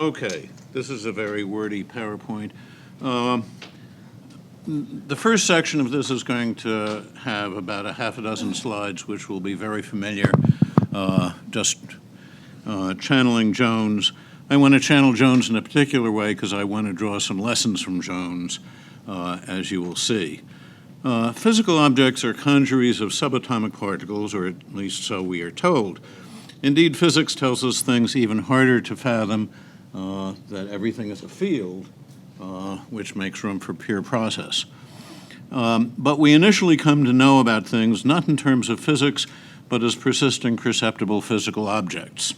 Okay, this is a very wordy PowerPoint. Um, The first section of this is going to have about a half a dozen slides, which will be very familiar, just channeling Jones. I want to channel Jones in a particular way because I want to draw some lessons from Jones, as you will see. Physical objects are congeries of subatomic particles, or at least so we are told. Indeed, physics tells us things even harder to fathom, that everything is a field, which makes room for pure process. But we initially come to know about things not in terms of physics, but as persisting perceptible physical objects.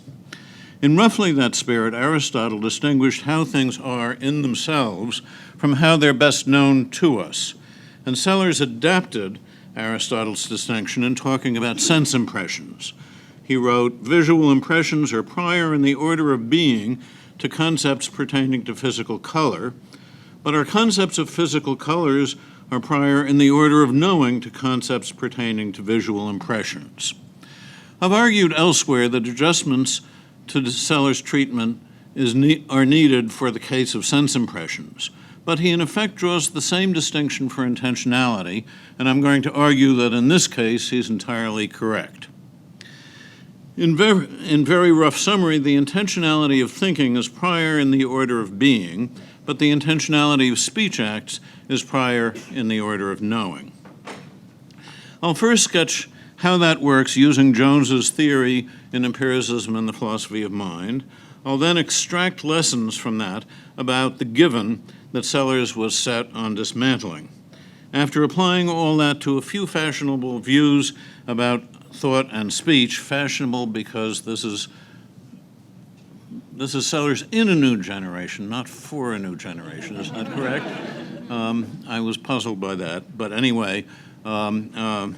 In roughly that spirit, Aristotle distinguished how things are in themselves from how they're best known to us. And Sellers adapted Aristotle's distinction in talking about sense impressions. He wrote, "Visual impressions are prior in the order of being to concepts pertaining to physical color, but our concepts of physical colors are prior in the order of knowing to concepts pertaining to visual impressions." I've argued elsewhere that adjustments to Sellers' treatment are needed for the case of sense impressions, but he in effect draws the same distinction for intentionality, and I'm going to argue that in this case he's entirely correct. In very rough summary, the intentionality of thinking is prior in the order of being, but the intentionality of speech acts is prior in the order of knowing. I'll first sketch how that works using Jones's theory in empiricism and the philosophy of mind. I'll then extract lessons from that about the given that Sellers was set on dismantling. After applying all that to a few fashionable views about thought and speech, fashionable because this is Sellers in a new generation, not for a new generation, is that correct? I was puzzled by that, but anyway, after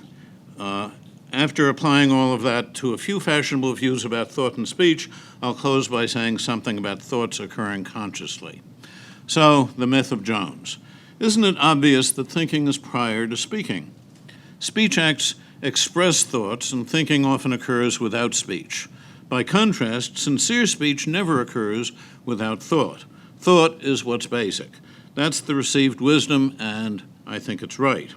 applying all of that to a few fashionable views about thought and speech, I'll close by saying something about thoughts occurring consciously. So, the myth of Jones. Isn't it obvious that thinking is prior to speaking? Speech acts express thoughts, and thinking often occurs without speech. By contrast, sincere speech never occurs without thought. Thought is what's basic. That's the received wisdom, and I think it's right.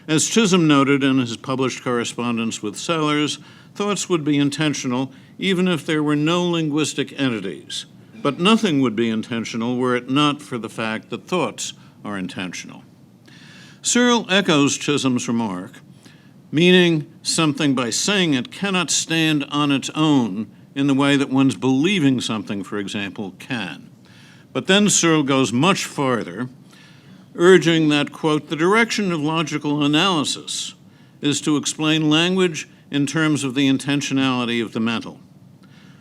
As Chisholm noted in his published correspondence with Sellers, thoughts would be intentional even if there were no linguistic entities. But nothing would be intentional were it not for the fact that thoughts are intentional. Searle echoes Chisholm's remark, meaning something by saying it cannot stand on its own in the way that one's believing something, for example, can. But then Searle goes much farther, urging that, quote, "the direction of logical analysis is to explain language in terms of the intentionality of the mental."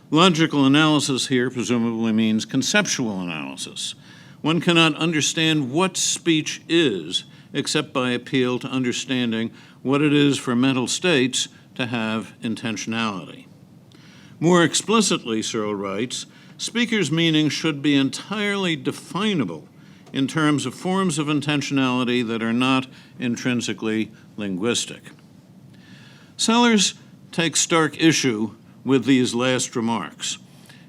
Logical analysis here presumably means conceptual analysis. One cannot understand what speech is except by appeal to understanding what it is for mental states to have intentionality. More explicitly, Searle writes, speakers' meaning should be entirely definable in terms of forms of intentionality that are not intrinsically linguistic. Sellers takes stark issue with these last remarks.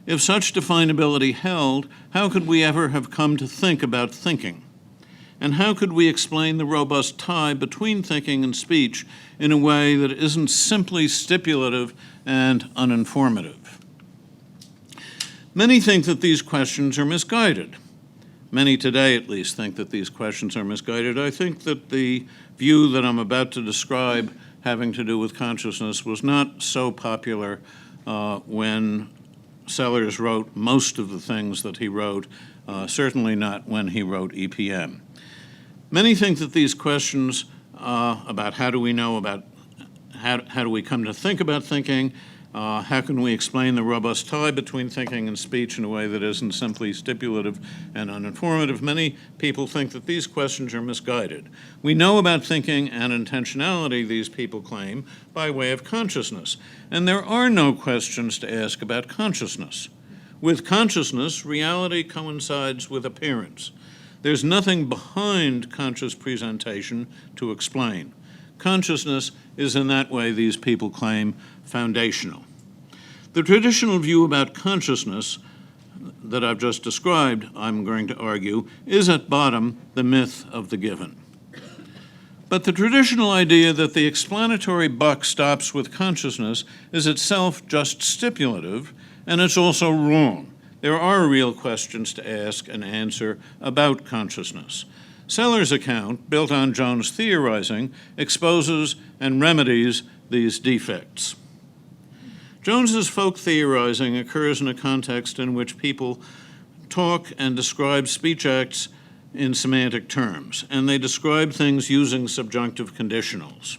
If such definability held, how could we ever have come to think about thinking? And how could we explain the robust tie between thinking and speech in a way that isn't simply stipulative and uninformative? Many think that these questions are misguided. Many today, at least, think that these questions are misguided. I think that the view that I'm about to describe having to do with consciousness was not so popular when Sellers wrote most of the things that he wrote, certainly not when he wrote EPM. Many think that these questions about how do we know about, how do we come to think about thinking, how can we explain the robust tie between thinking and speech in a way that isn't simply stipulative and uninformative, many people think that these questions are misguided. We know about thinking and intentionality, these people claim, by way of consciousness, and there are no questions to ask about consciousness. With consciousness, reality coincides with appearance. There's nothing behind conscious presentation to explain. Consciousness is in that way, these people claim, foundational. The traditional view about consciousness that I've just described, I'm going to argue, is at bottom the myth of the given. But the traditional idea that the explanatory buck stops with consciousness is itself just stipulative, and it's also wrong. There are real questions to ask and answer about consciousness. Sellers' account, built on Jones' theorizing, exposes and remedies these defects. Jones's folk theorizing occurs in a context in which people talk and describe speech acts in semantic terms, and they describe things using subjunctive conditionals.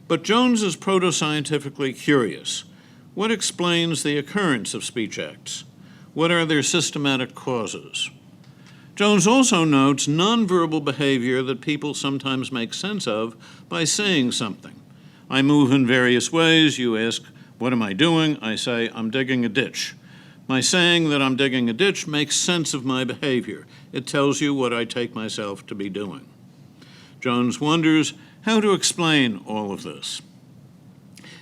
But Jones is proto-scientifically curious. What explains the occurrence of speech acts? What are their systematic causes? Jones also notes nonverbal behavior that people sometimes make sense of by saying something. I move in various ways. You ask, what am I doing? I say, I'm digging a ditch. My saying that I'm digging a ditch makes sense of my behavior. It tells you what I take myself to be doing. Jones wonders how to explain all of this.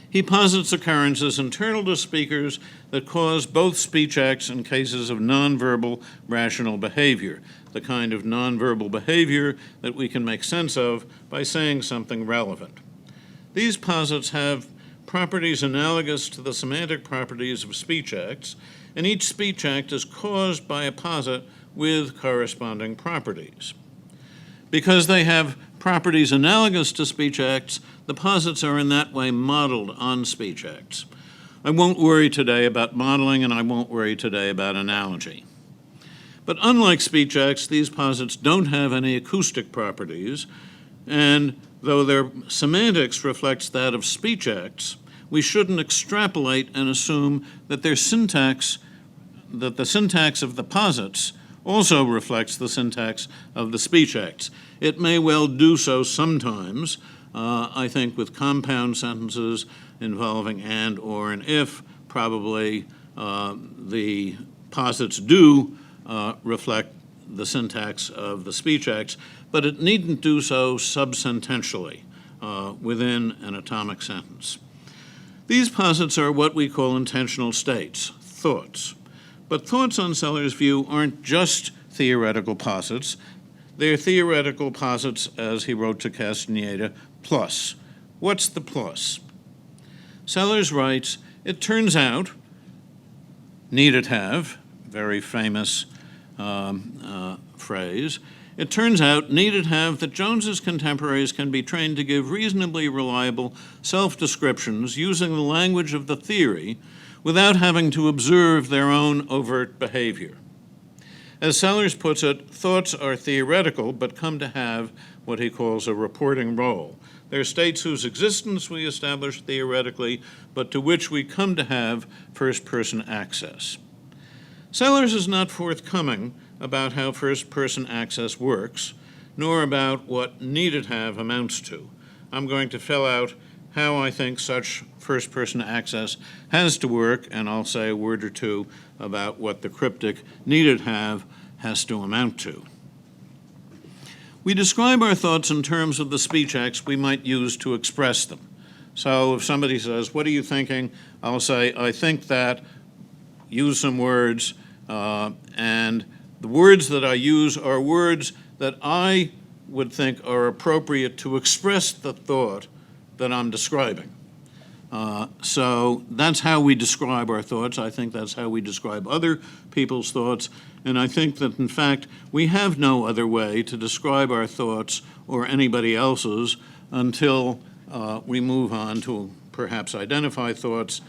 He posits occurrences internal to speakers that cause both speech acts in cases of nonverbal rational behavior, the kind of nonverbal behavior that we can make sense of by saying something relevant. These posits have properties analogous to the semantic properties of speech acts, and each speech act is caused by a posit with corresponding properties. Because they have properties analogous to speech acts, the posits are in that way modeled on speech acts. I won't worry today about modeling, and I won't worry today about analogy. But unlike speech acts, these posits don't have any acoustic properties, and though their semantics reflects that of speech acts, we shouldn't extrapolate and assume that the syntax of the posits also reflects the syntax of the speech acts. It may well do so sometimes, I think with compound sentences involving and, or, and if, probably the posits do reflect the syntax of the speech acts, but it needn't do so subsententially within an atomic sentence. These posits are what we call intentional states, thoughts. But thoughts on Sellers' view aren't just theoretical posits. They're theoretical posits, as he wrote to Castaneda, plus. What's the plus? Sellers writes, it turns out, need it have, very famous phrase, it turns out, need it have, that Jones's contemporaries can be trained to give reasonably reliable self-descriptions using the language of the theory without having to observe their own overt behavior. As Sellers puts it, thoughts are theoretical but come to have what he calls a reporting role. They're states whose existence we establish theoretically, but to which we come to have first-person access. Sellers is not forthcoming about how first-person access works, nor about what need it have amounts to. I'm going to fill out how I think such first-person access has to work, and I'll say a word or two about what the cryptic need it have has to amount to. We describe our thoughts in terms of the speech acts we might use to express them. So if somebody says, what are you thinking? I'll say, I think that, use some words, and the words that I use are words that I would think are appropriate to express the thought that I'm describing. So that's how we describe our thoughts. I think that's how we describe other people's thoughts. And I think that, in fact, we have no other way to describe our thoughts or anybody else's until we move on to perhaps identify thoughts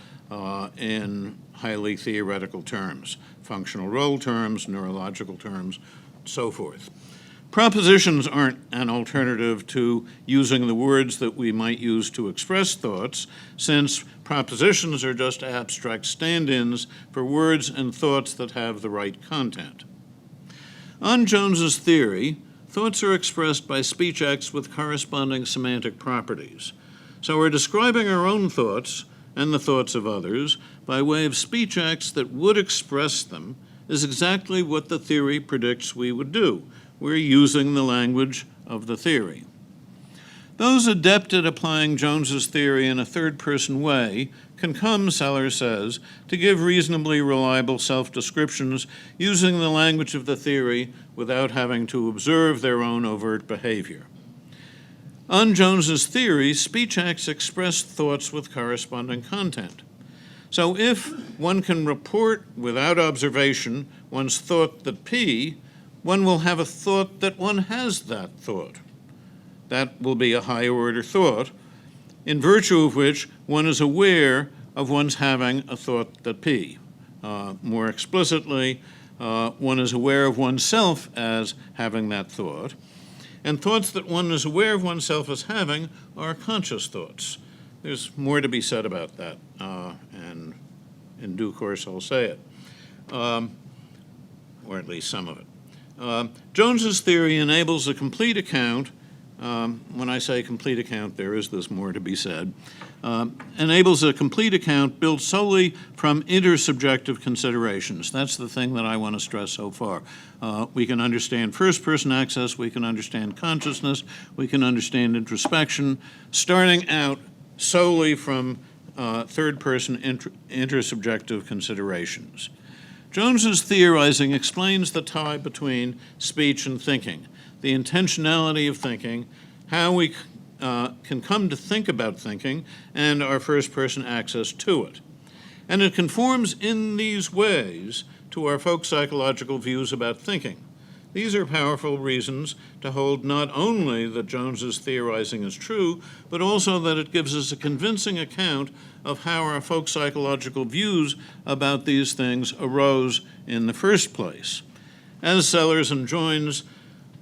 in highly theoretical terms, functional role terms, neurological terms, so forth. Propositions aren't an alternative to using the words that we might use to express thoughts, since propositions are just abstract stand-ins for words and thoughts that have the right content. On Jones's theory, thoughts are expressed by speech acts with corresponding semantic properties. So we're describing our own thoughts and the thoughts of others by way of speech acts that would express them is exactly what the theory predicts we would do. We're using the language of the theory. Those adept at applying Jones's theory in a third-person way can come, Sellers says, to give reasonably reliable self-descriptions using the language of the theory without having to observe their own overt behavior. On Jones's theory, speech acts express thoughts with corresponding content. So if one can report without observation one's thought that P, one will have a thought that one has that thought. That will be a higher order thought, in virtue of which one is aware of one's having a thought that P. More explicitly, one is aware of oneself as having that thought, and thoughts that one is aware of oneself as having are conscious thoughts. There's more to be said about that, and in due course I'll say it, or at least some of it. Jones's theory enables a complete account. When I say complete account, there is this more to be said, enables a complete account built solely from intersubjective considerations. That's the thing that I want to stress so far. We can understand first-person access, we can understand consciousness, we can understand introspection, starting out solely from third-person intersubjective considerations. Jones's theorizing explains the tie between speech and thinking, the intentionality of thinking, how we can come to think about thinking, and our first-person access to it. And it conforms in these ways to our folk psychological views about thinking. These are powerful reasons to hold not only that Jones's theorizing is true, but also that it gives us a convincing account of how our folk psychological views about these things arose in the first place. As Sellers enjoins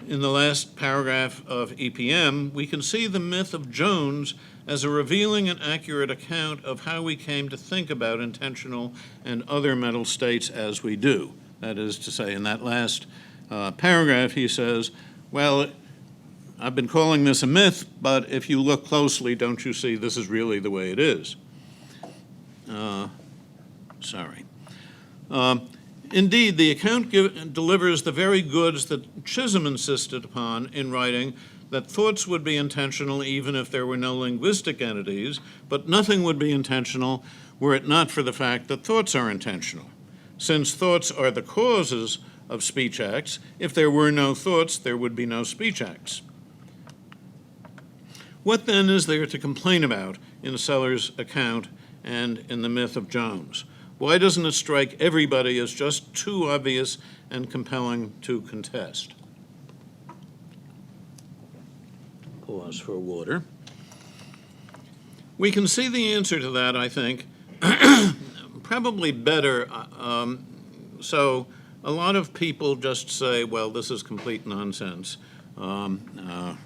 in the last paragraph of EPM, we can see the myth of Jones as a revealing and accurate account of how we came to think about intentional and other mental states as we do. That is to say, in that last paragraph, he says, well, I've been calling this a myth, but if you look closely, don't you see this is really the way it is? Indeed, the account delivers the very goods that Chisholm insisted upon in writing, that thoughts would be intentional even if there were no linguistic entities, but nothing would be intentional were it not for the fact that thoughts are intentional. Since thoughts are the causes of speech acts, if there were no thoughts, there would be no speech acts. What then is there to complain about in Sellers' account and in the myth of Jones? Why doesn't it strike everybody as just too obvious and compelling to contest? Pause for water. We can see the answer to that, I think, probably better. So a lot of people just say, well, this is complete nonsense. I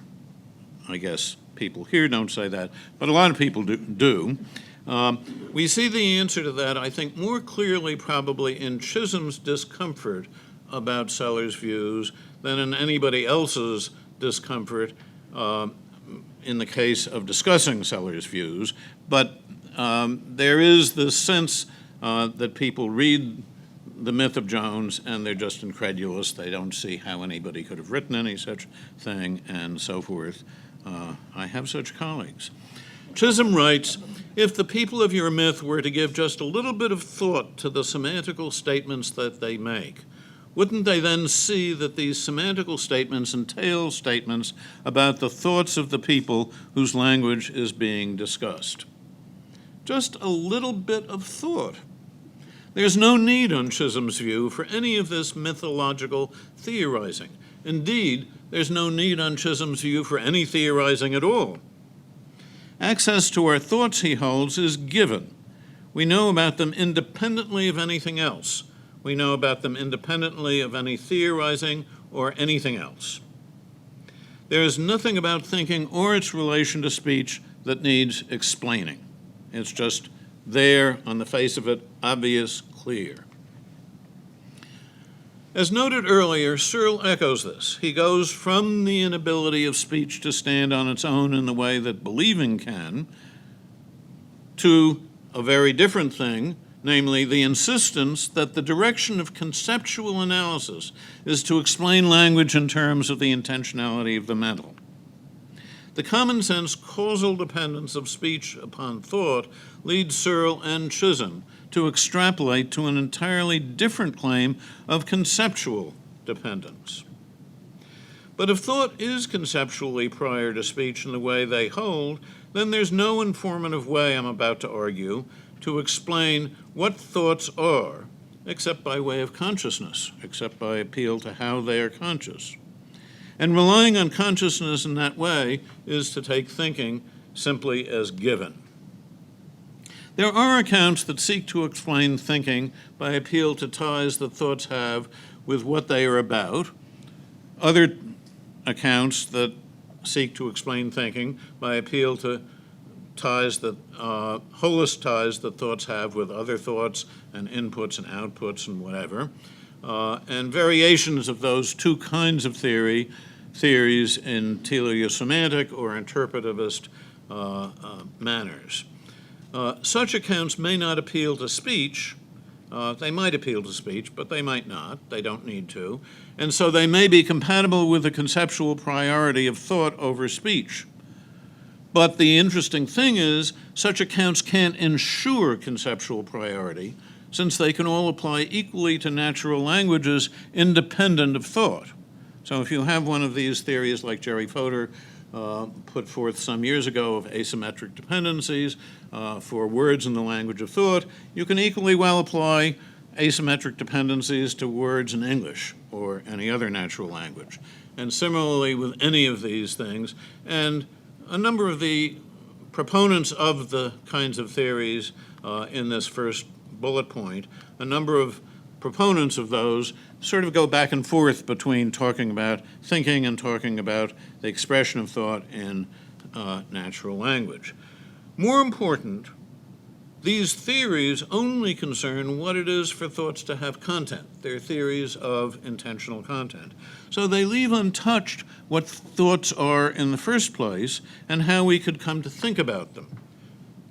guess people here don't say that, but a lot of people do. We see the answer to that, I think, more clearly probably in Chisholm's discomfort about Sellers' views than in anybody else's discomfort in the case of discussing Sellers' views. But there is this sense that people read the myth of Jones and they're just incredulous. They don't see how anybody could have written any such thing and so forth. I have such colleagues. Chisholm writes, if the people of your myth were to give just a little bit of thought to the semantical statements that they make, wouldn't they then see that these semantical statements entail statements about the thoughts of the people whose language is being discussed? Just a little bit of thought. There's no need, on Chisholm's view, for any of this mythological theorizing. Indeed, there's no need on Chisholm's view for any theorizing at all. Access to our thoughts, he holds, is given. We know about them independently of anything else. We know about them independently of any theorizing or anything else. There is nothing about thinking or its relation to speech that needs explaining. It's just there on the face of it, obvious, clear. As noted earlier, Searle echoes this. He goes from the inability of speech to stand on its own in the way that believing can, to a very different thing, namely the insistence that the direction of conceptual analysis is to explain language in terms of the intentionality of the mental. The common sense causal dependence of speech upon thought leads Searle and Chisholm to extrapolate to an entirely different claim of conceptual dependence. But if thought is conceptually prior to speech in the way they hold, then there's no informative way, I'm about to argue, to explain what thoughts are, except by way of consciousness, except by appeal to how they are conscious. And relying on consciousness in that way is to take thinking simply as given. There are accounts that seek to explain thinking by appeal to ties that thoughts have with what they are about. Other accounts that seek to explain thinking by appeal to ties that, holist ties that thoughts have with other thoughts and inputs and outputs and whatever, and variations of those two kinds of theories in teleosemantic or interpretivist manners. Such accounts may not appeal to speech. They might appeal to speech, but they might not. They don't need to. And so they may be compatible with the conceptual priority of thought over speech. But the interesting thing is, such accounts can't ensure conceptual priority, since they can all apply equally to natural languages independent of thought. So if you have one of these theories like Jerry Fodor put forth some years ago of asymmetric dependencies for words in the language of thought, you can equally well apply asymmetric dependencies to words in English or any other natural language. And similarly with any of these things. And a number of the proponents of the kinds of theories in this first bullet point, a number of proponents of those sort of go back and forth between talking about thinking and talking about the expression of thought in natural language. More important, these theories only concern what it is for thoughts to have content. They're theories of intentional content. So they leave untouched what thoughts are in the first place and how we could come to think about them.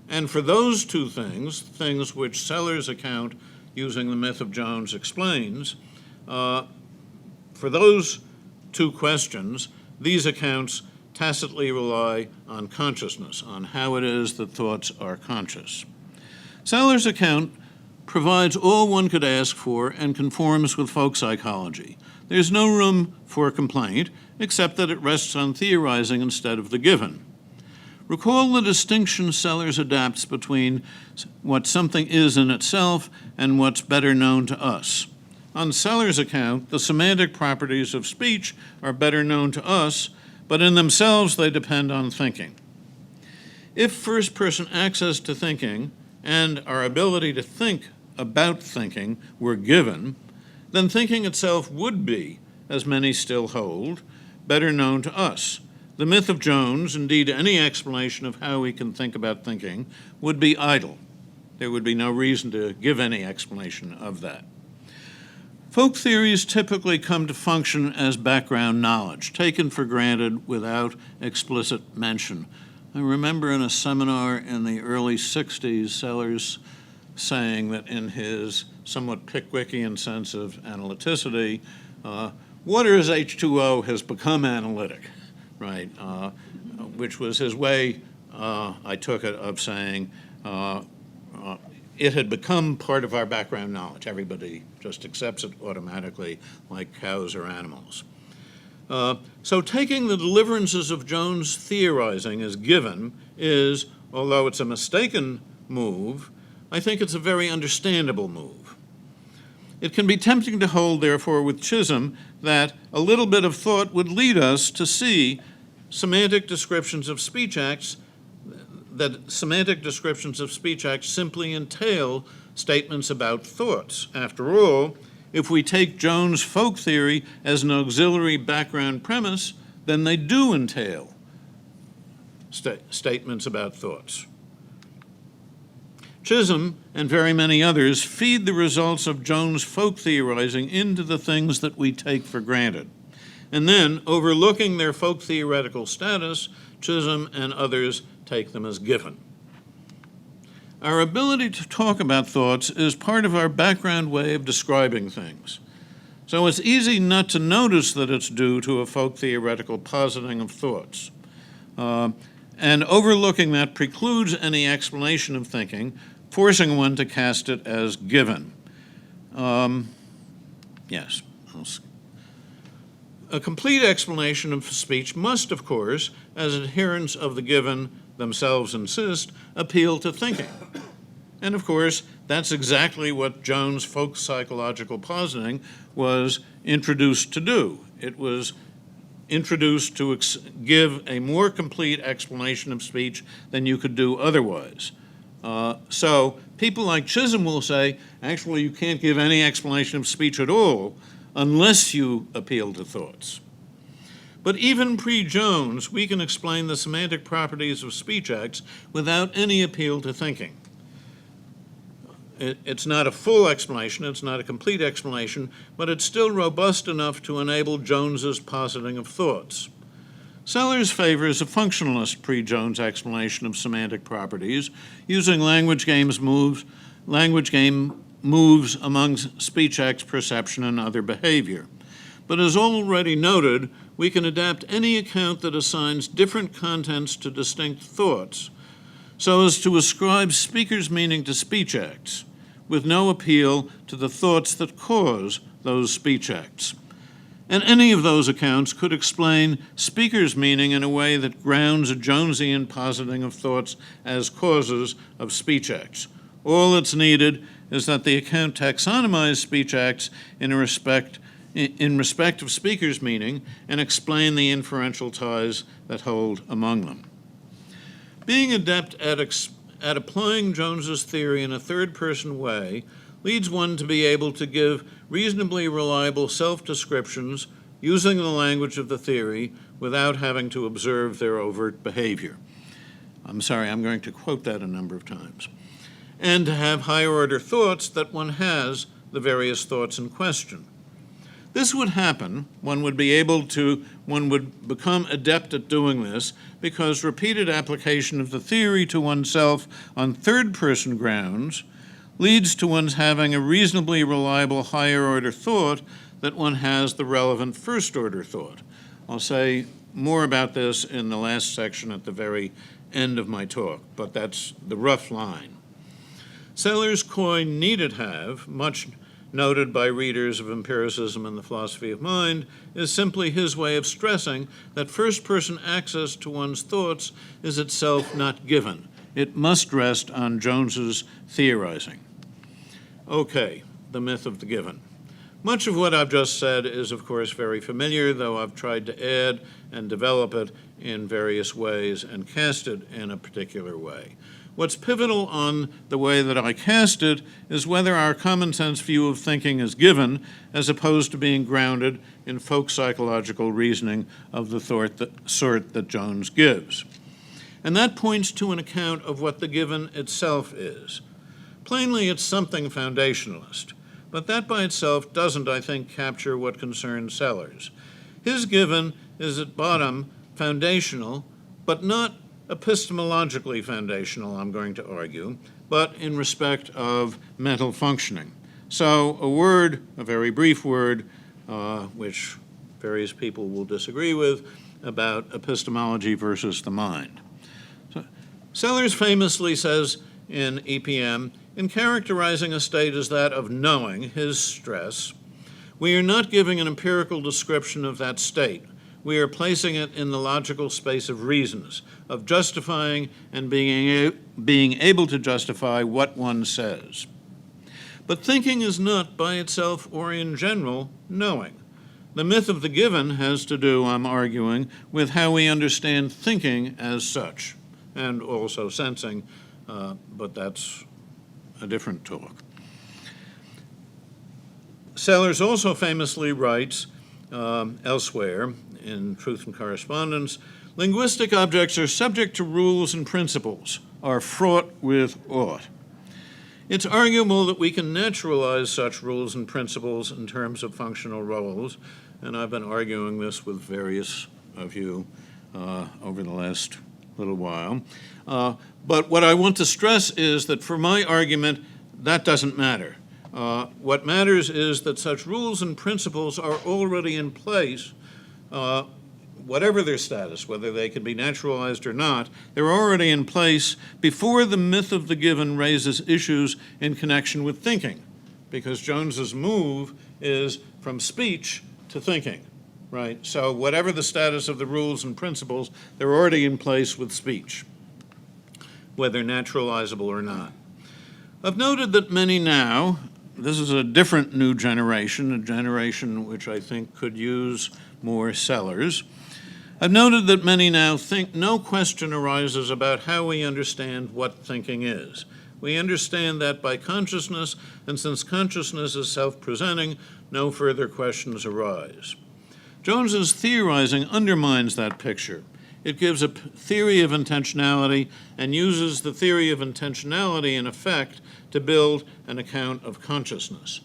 And for those two things, things which Sellers' account using the myth of Jones explains, for those two questions, these accounts tacitly rely on consciousness, on how it is that thoughts are conscious. Sellers' account provides all one could ask for and conforms with folk psychology. There's no room for complaint, except that it rests on theorizing instead of the given. Recall the distinction Sellers adapts between what something is in itself and what's better known to us. On Sellers' account, the semantic properties of speech are better known to us, but in themselves they depend on thinking. If first-person access to thinking and our ability to think about thinking were given, then thinking itself would be, as many still hold, better known to us. The myth of Jones, indeed any explanation of how we can think about thinking, would be idle. There would be no reason to give any explanation of that. Folk theories typically come to function as background knowledge, taken for granted without explicit mention. I remember in a seminar in the early 60s, Sellers saying that in his somewhat Pickwickian sense of analyticity, water as H2O has become analytic, right? Which was his way, I took it, of saying it had become part of our background knowledge. Everybody just accepts it automatically like cows or animals. So taking the deliverances of Jones' theorizing as given is, although it's a mistaken move, I think it's a very understandable move. It can be tempting to hold, therefore, with Chisholm that a little bit of thought would lead us to see semantic descriptions of speech acts, that semantic descriptions of speech acts simply entail statements about thoughts. After all, if we take Jones' folk theory as an auxiliary background premise, then they do entail statements about thoughts. Chisholm and very many others feed the results of Jones' folk theorizing into the things that we take for granted. And then, overlooking their folk theoretical status, Chisholm and others take them as given. Our ability to talk about thoughts is part of our background way of describing things. So it's easy not to notice that it's due to a folk theoretical positing of thoughts. And overlooking that precludes any explanation of thinking, forcing one to cast it as given. Yes. A complete explanation of speech must, of course, as adherents of the given themselves insist, appeal to thinking. And of course, that's exactly what Jones' folk psychological positing was introduced to do. It was introduced to give a more complete explanation of speech than you could do otherwise. So people like Chisholm will say, actually, you can't give any explanation of speech at all unless you appeal to thoughts. But even pre-Jones, we can explain the semantic properties of speech acts without any appeal to thinking. It's not a full explanation, it's not a complete explanation, but it's still robust enough to enable Jones's positing of thoughts. Sellers favors a functionalist pre-Jones explanation of semantic properties using language game moves among speech acts, perception, and other behavior. But as already noted, we can adapt any account that assigns different contents to distinct thoughts so as to ascribe speaker's meaning to speech acts, with no appeal to the thoughts that cause those speech acts. And any of those accounts could explain speaker's meaning in a way that grounds a Jonesian positing of thoughts as causes of speech acts. All that's needed is that the account taxonomize speech acts in respect of speaker's meaning and explain the inferential ties that hold among them. Being adept at applying Jones's theory in a third-person way leads one to be able to give reasonably reliable self-descriptions using the language of the theory without having to observe their overt behavior. I'm sorry, I'm going to quote that a number of times. And to have higher-order thoughts that one has the various thoughts in question. This would happen, one would become adept at doing this because repeated application of the theory to oneself on third-person grounds leads to one's having a reasonably reliable higher-order thought that one has the relevant first-order thought. I'll say more about this in the last section at the very end of my talk, but that's the rough line. Sellers' coin needed have, much noted by readers of empiricism and the philosophy of mind, is simply his way of stressing that first-person access to one's thoughts is itself not given. It must rest on Jones's theorizing. Okay, the myth of the given. Much of what I've just said is, of course, very familiar, though I've tried to add and develop it in various ways and cast it in a particular way. What's pivotal on the way that I cast it is whether our common sense view of thinking is given as opposed to being grounded in folk psychological reasoning of the sort that Jones gives. And that points to an account of what the given itself is. Plainly, it's something foundationalist, but that by itself doesn't, I think, capture what concerns Sellers. His given is at bottom foundational, but not epistemologically foundational, I'm going to argue, but in respect of mental functioning. So a word, a very brief word, which various people will disagree with, about epistemology versus the mind. So Sellers famously says in EPM, in characterizing a state as that of knowing, his stress, we are not giving an empirical description of that state. We are placing it in the logical space of reasons, of justifying and being able to justify what one says. But thinking is not by itself or in general knowing. The myth of the given has to do, I'm arguing, with how we understand thinking as such, and also sensing, but that's a different talk. Sellers also famously writes elsewhere in Truth and Correspondence, linguistic objects are subject to rules and principles, are fraught with ought. It's arguable that we can naturalize such rules and principles in terms of functional roles, and I've been arguing this with various of you over the last little while. But what I want to stress is that for my argument, that doesn't matter. What matters is that such rules and principles are already in place whatever their status, whether they can be naturalized or not, they're already in place before the myth of the given raises issues in connection with thinking, because Jones's move is from speech to thinking, right? So whatever the status of the rules and principles, they're already in place with speech, whether naturalizable or not. I've noted that many now, this is a different new generation, a generation which I think could use more sellers. I've noted that many now think no question arises about how we understand what thinking is. We understand that by consciousness, and since consciousness is self-presenting, no further questions arise. Jones's theorizing undermines that picture. It gives a theory of intentionality and uses the theory of intentionality in effect to build an account of consciousness.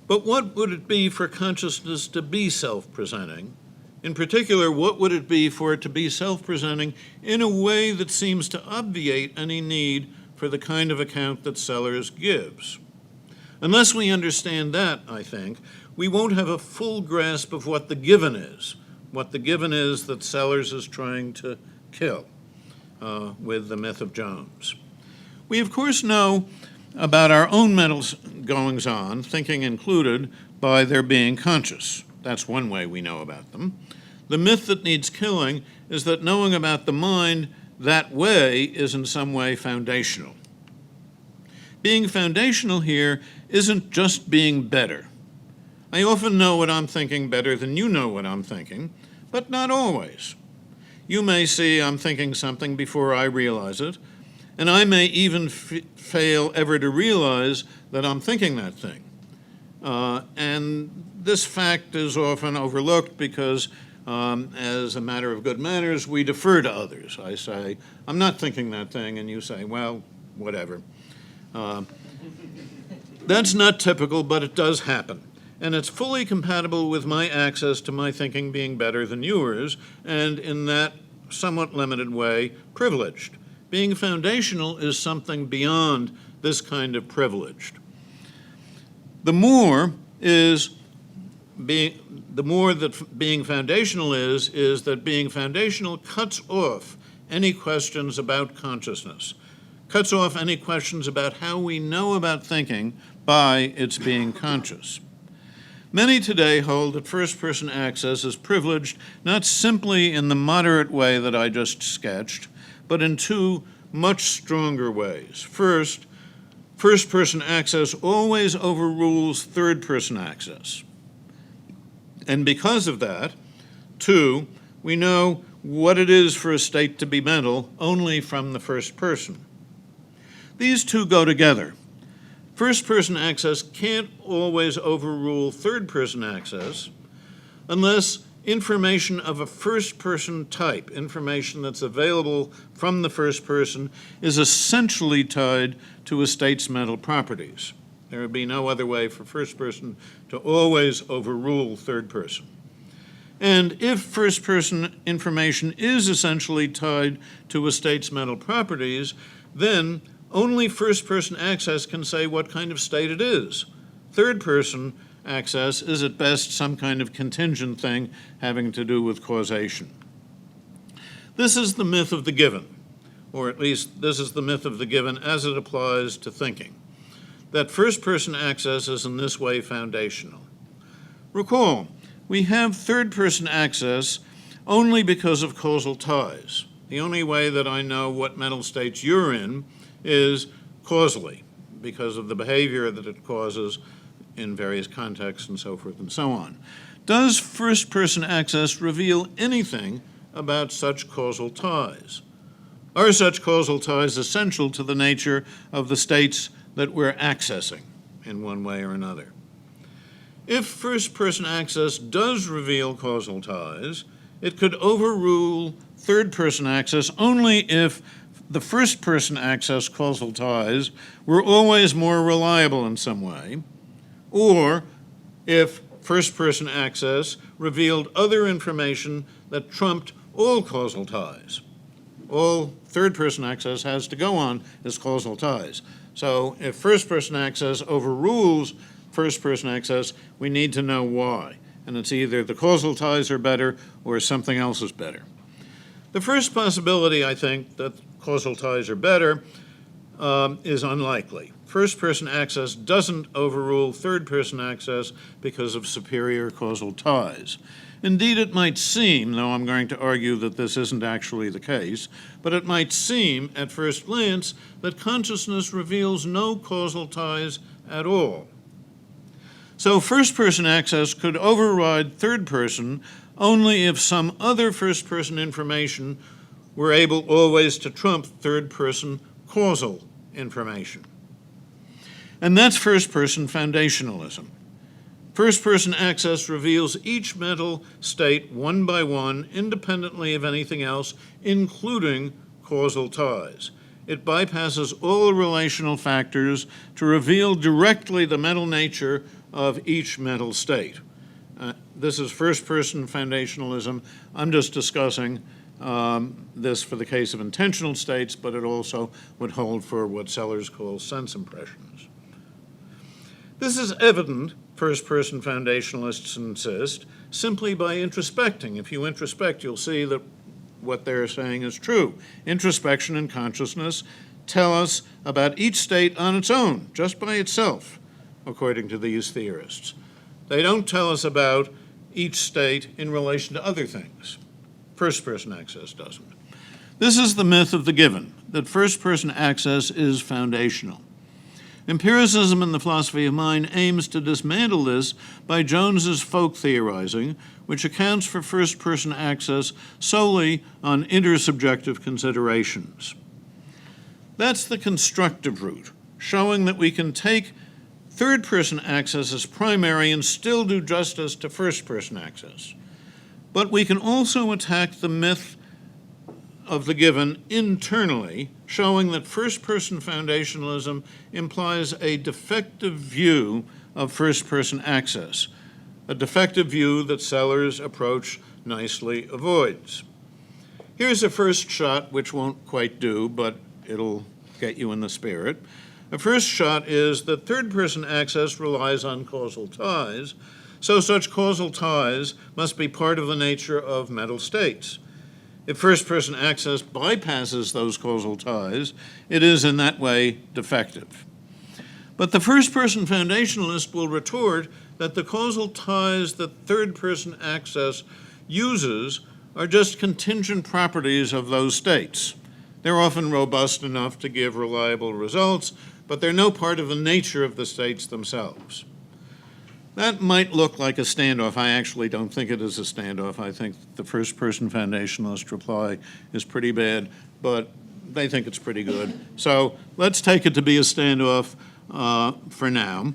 But what would it be for consciousness to be self-presenting? In particular, what would it be for it to be self-presenting in a way that seems to obviate any need for the kind of account that Sellers gives? Unless we understand that, I think, we won't have a full grasp of what the given is that Sellers is trying to kill with the myth of Jones. We, of course, know about our own mental goings-on, thinking included, by their being conscious. That's one way we know about them. The myth that needs killing is that knowing about the mind that way is in some way foundational. Being foundational here isn't just being better. I often know what I'm thinking better than you know what I'm thinking, but not always. You may see I'm thinking something before I realize it, and I may even fail ever to realize that I'm thinking that thing. And this fact is often overlooked because, as a matter of good manners, we defer to others. I say, I'm not thinking that thing, and you say, well, whatever. That's not typical, but it does happen. And it's fully compatible with my access to my thinking being better than yours, and in that somewhat limited way, privileged. Being foundational is something beyond this kind of privileged. The more that being foundational is that being foundational cuts off any questions about consciousness, cuts off any questions about how we know about thinking by its being conscious. Many today hold that first-person access is privileged not simply in the moderate way that I just sketched, but in two much stronger ways. First, first-person access always overrules third-person access. And because of that, two, we know what it is for a state to be mental only from the first person. These two go together. First-person access can't always overrule third-person access unless information of a first-person type, information that's available from the first person, is essentially tied to a state's mental properties. There would be no other way for first-person to always overrule third-person. And if first-person information is essentially tied to a state's mental properties, then only first-person access can say what kind of state it is. Third-person access is at best some kind of contingent thing having to do with causation. This is the myth of the given, or at least this is the myth of the given as it applies to thinking, that first-person access is in this way foundational. Recall, we have third-person access only because of causal ties. The only way that I know what mental states you're in is causally, because of the behavior that it causes in various contexts and so forth and so on. Does first-person access reveal anything about such causal ties? Are such causal ties essential to the nature of the states that we're accessing in one way or another? If first-person access does reveal causal ties, it could overrule third-person access only if the first-person access causal ties were always more reliable in some way, or if first-person access revealed other information that trumped all causal ties. All third-person access has to go on is causal ties. So if first-person access overrules first-person access, we need to know why. And it's either the causal ties are better or something else is better. The first possibility, I think, that causal ties are better is unlikely. First-person access doesn't overrule third-person access because of superior causal ties. Indeed, it might seem, though I'm going to argue that this isn't actually the case, but it might seem at first glance that consciousness reveals no causal ties at all. So first-person access could override third-person only if some other first-person information were able always to trump third-person causal information. And that's first-person foundationalism. First-person access reveals each mental state one by one, independently of anything else, including causal ties. It bypasses all relational factors to reveal directly the mental nature of each mental state. This is first-person foundationalism. I'm just discussing this for the case of intentional states, but it also would hold for what Sellers calls sense impressions. This is evident, first-person foundationalists insist, simply by introspecting. If you introspect, you'll see that what they're saying is true. Introspection and consciousness tell us about each state on its own, just by itself, according to these theorists. They don't tell us about each state in relation to other things. First-person access doesn't. This is the myth of the given, that first-person access is foundational. Empiricism in the philosophy of mind aims to dismantle this by Jones's folk theorizing, which accounts for first-person access solely on intersubjective considerations. That's the constructive route, showing that we can take third-person access as primary and still do justice to first-person access. But we can also attack the myth of the given internally, showing that first-person foundationalism implies a defective view of first-person access, a defective view that Sellers' approach nicely avoids. Here's a first shot, which won't quite do, but it'll get you in the spirit. The first shot is that third-person access relies on causal ties, so such causal ties must be part of the nature of mental states. If first-person access bypasses those causal ties, it is in that way defective. But the first-person foundationalist will retort that the causal ties that third-person access uses are just contingent properties of those states. They're often robust enough to give reliable results, but they're no part of the nature of the states themselves. That might look like a standoff. I actually don't think it is a standoff. I think the first-person foundationalist reply is pretty bad, but they think it's pretty good. So let's take it to be a standoff for now.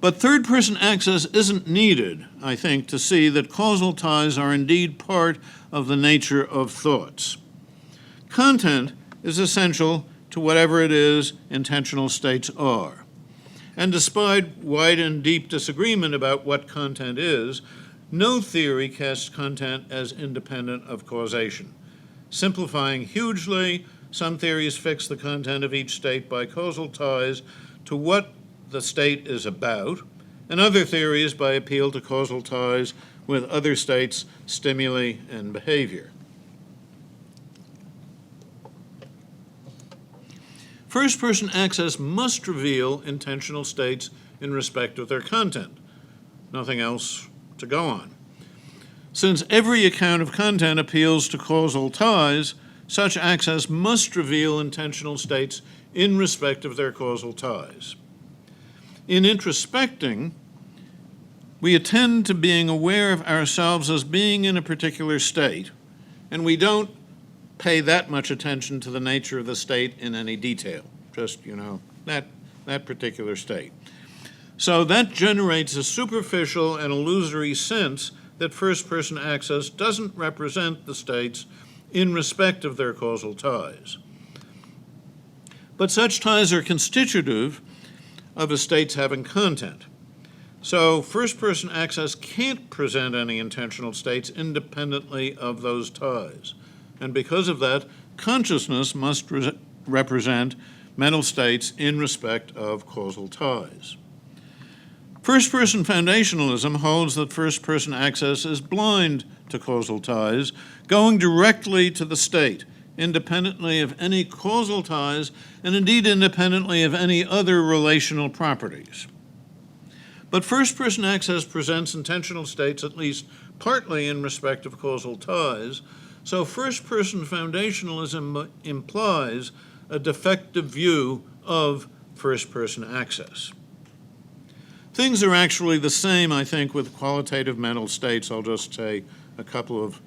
But third-person access isn't needed, I think, to see that causal ties are indeed part of the nature of thoughts. Content is essential to whatever it is intentional states are. And despite wide and deep disagreement about what content is, no theory casts content as independent of causation. Simplifying hugely, some theories fix the content of each state by causal ties to what the state is about, and other theories by appeal to causal ties with other states, stimuli, and behavior. First-person access must reveal intentional states in respect of their content. Nothing else to go on. Since every account of content appeals to causal ties, such access must reveal intentional states in respect of their causal ties. In introspecting, we attend to being aware of ourselves as being in a particular state, and we don't pay that much attention to the nature of the state in any detail, just, that particular state. So that generates a superficial and illusory sense that first-person access doesn't represent the states in respect of their causal ties. But such ties are constitutive of a state's having content. So first-person access can't present any intentional states independently of those ties. And because of that, consciousness must represent mental states in respect of causal ties. First-person foundationalism holds that first-person access is blind to causal ties, going directly to the state, independently of any causal ties, and indeed independently of any other relational properties. But first-person access presents intensional states at least partly in respect of causal ties, so first-person foundationalism implies a defective view of first-person access. Things are actually the same, I think, with qualitative mental states. I'll just say a couple of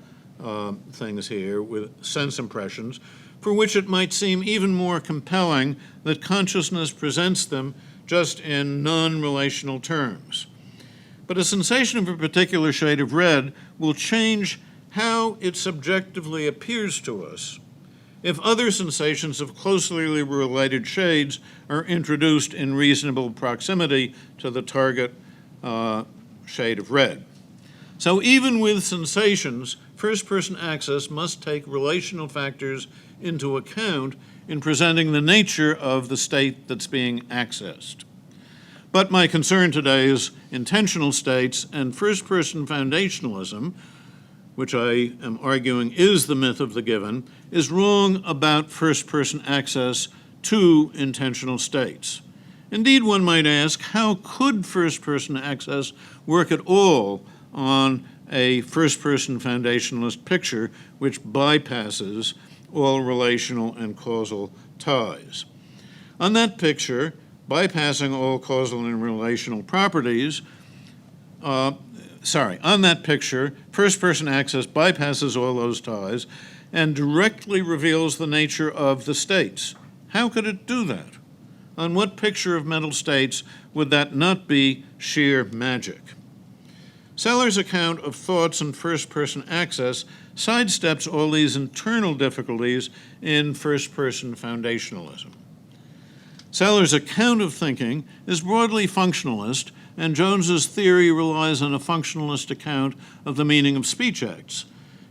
things here with sense impressions, for which it might seem even more compelling that consciousness presents them just in non-relational terms. But a sensation of a particular shade of red will change how it subjectively appears to us if other sensations of closely related shades are introduced in reasonable proximity to the target shade of red. So even with sensations, first-person access must take relational factors into account in presenting the nature of the state that's being accessed. But my concern today is intentional states, and first-person foundationalism, which I am arguing is the myth of the given, is wrong about first-person access to intentional states. Indeed, one might ask, how could first-person access work at all on a first-person foundationalist picture which bypasses all relational and causal ties? On that picture, bypassing all causal and relational properties, on that picture, first-person access bypasses all those ties and directly reveals the nature of the states. How could it do that? On what picture of mental states would that not be sheer magic? Sellers' account of thoughts and first-person access sidesteps all these internal difficulties in first-person foundationalism. Sellers' account of thinking is broadly functionalist, and Jones's theory relies on a functionalist account of the meaning of speech acts.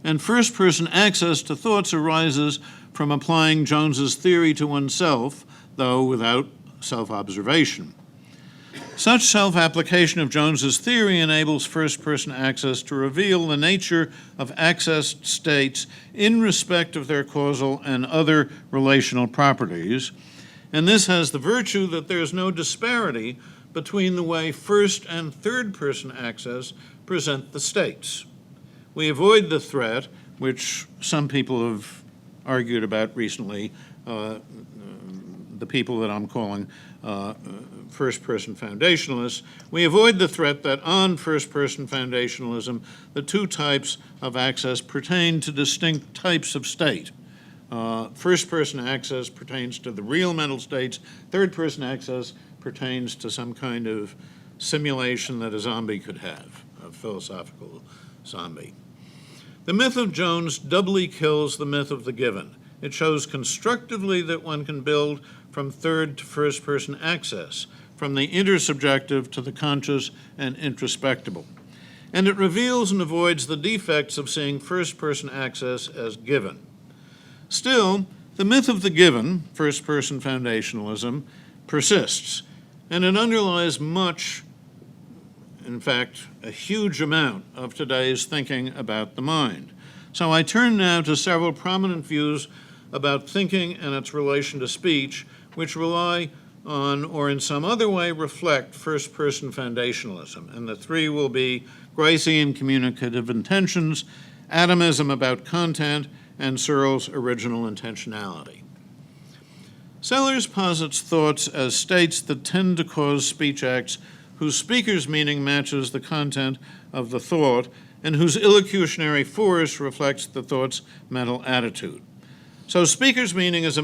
And first-person access to thoughts arises from applying Jones's theory to oneself, though without self-observation. Such self-application of Jones's theory enables first-person access to reveal the nature of accessed states in respect of their causal and other relational properties, and this has the virtue that there is no disparity between the way first and third-person access present the states. We avoid the threat, which some people have argued about recently, the people that I'm calling first-person foundationalists. We avoid the threat that on first-person foundationalism, the two types of access pertain to distinct types of state. First-person access pertains to the real mental states. Third-person access pertains to some kind of simulation that a zombie could have, a philosophical zombie. The myth of Jones doubly kills the myth of the given. It shows constructively that one can build from third to first-person access, from the intersubjective to the conscious and introspectable. And it reveals and avoids the defects of seeing first-person access as given. Still, the myth of the given, first-person foundationalism, persists, and it underlies much, in fact, a huge amount of today's thinking about the mind. So I turn now to several prominent views about thinking and its relation to speech, which rely on or in some other way reflect first-person foundationalism. And the three will be Gricean communicative intentions, atomism about content, and Searle's original intentionality. Sellers posits thoughts as states that tend to cause speech acts whose speaker's meaning matches the content of the thought and whose illocutionary force reflects the thought's mental attitude. So speaker's meaning is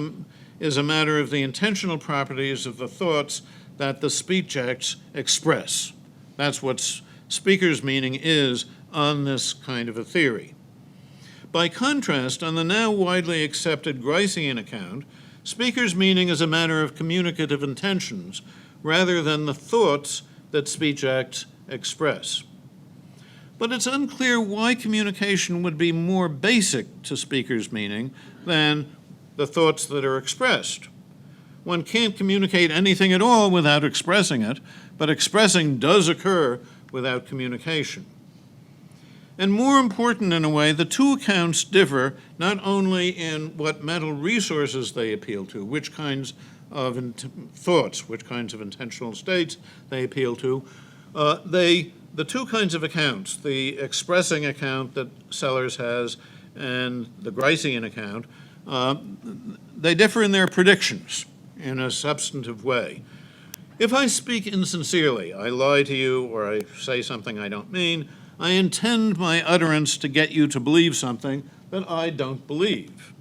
a matter of the intentional properties of the thoughts that the speech acts express. That's what speaker's meaning is on this kind of a theory. By contrast, on the now widely accepted Gricean account, speaker's meaning is a matter of communicative intentions rather than the thoughts that speech acts express. But it's unclear why communication would be more basic to speaker's meaning than the thoughts that are expressed. One can't communicate anything at all without expressing it, but expressing does occur without communication. And more important in a way, the two accounts differ not only in what mental resources they appeal to, which kinds of thoughts, which kinds of intentional states they appeal to. The two kinds of accounts, the expressing account that Sellers has and the Gricean account, they differ in their predictions in a substantive way. If I speak insincerely, I lie to you or I say something I don't mean, I intend my utterance to get you to believe something that I don't believe.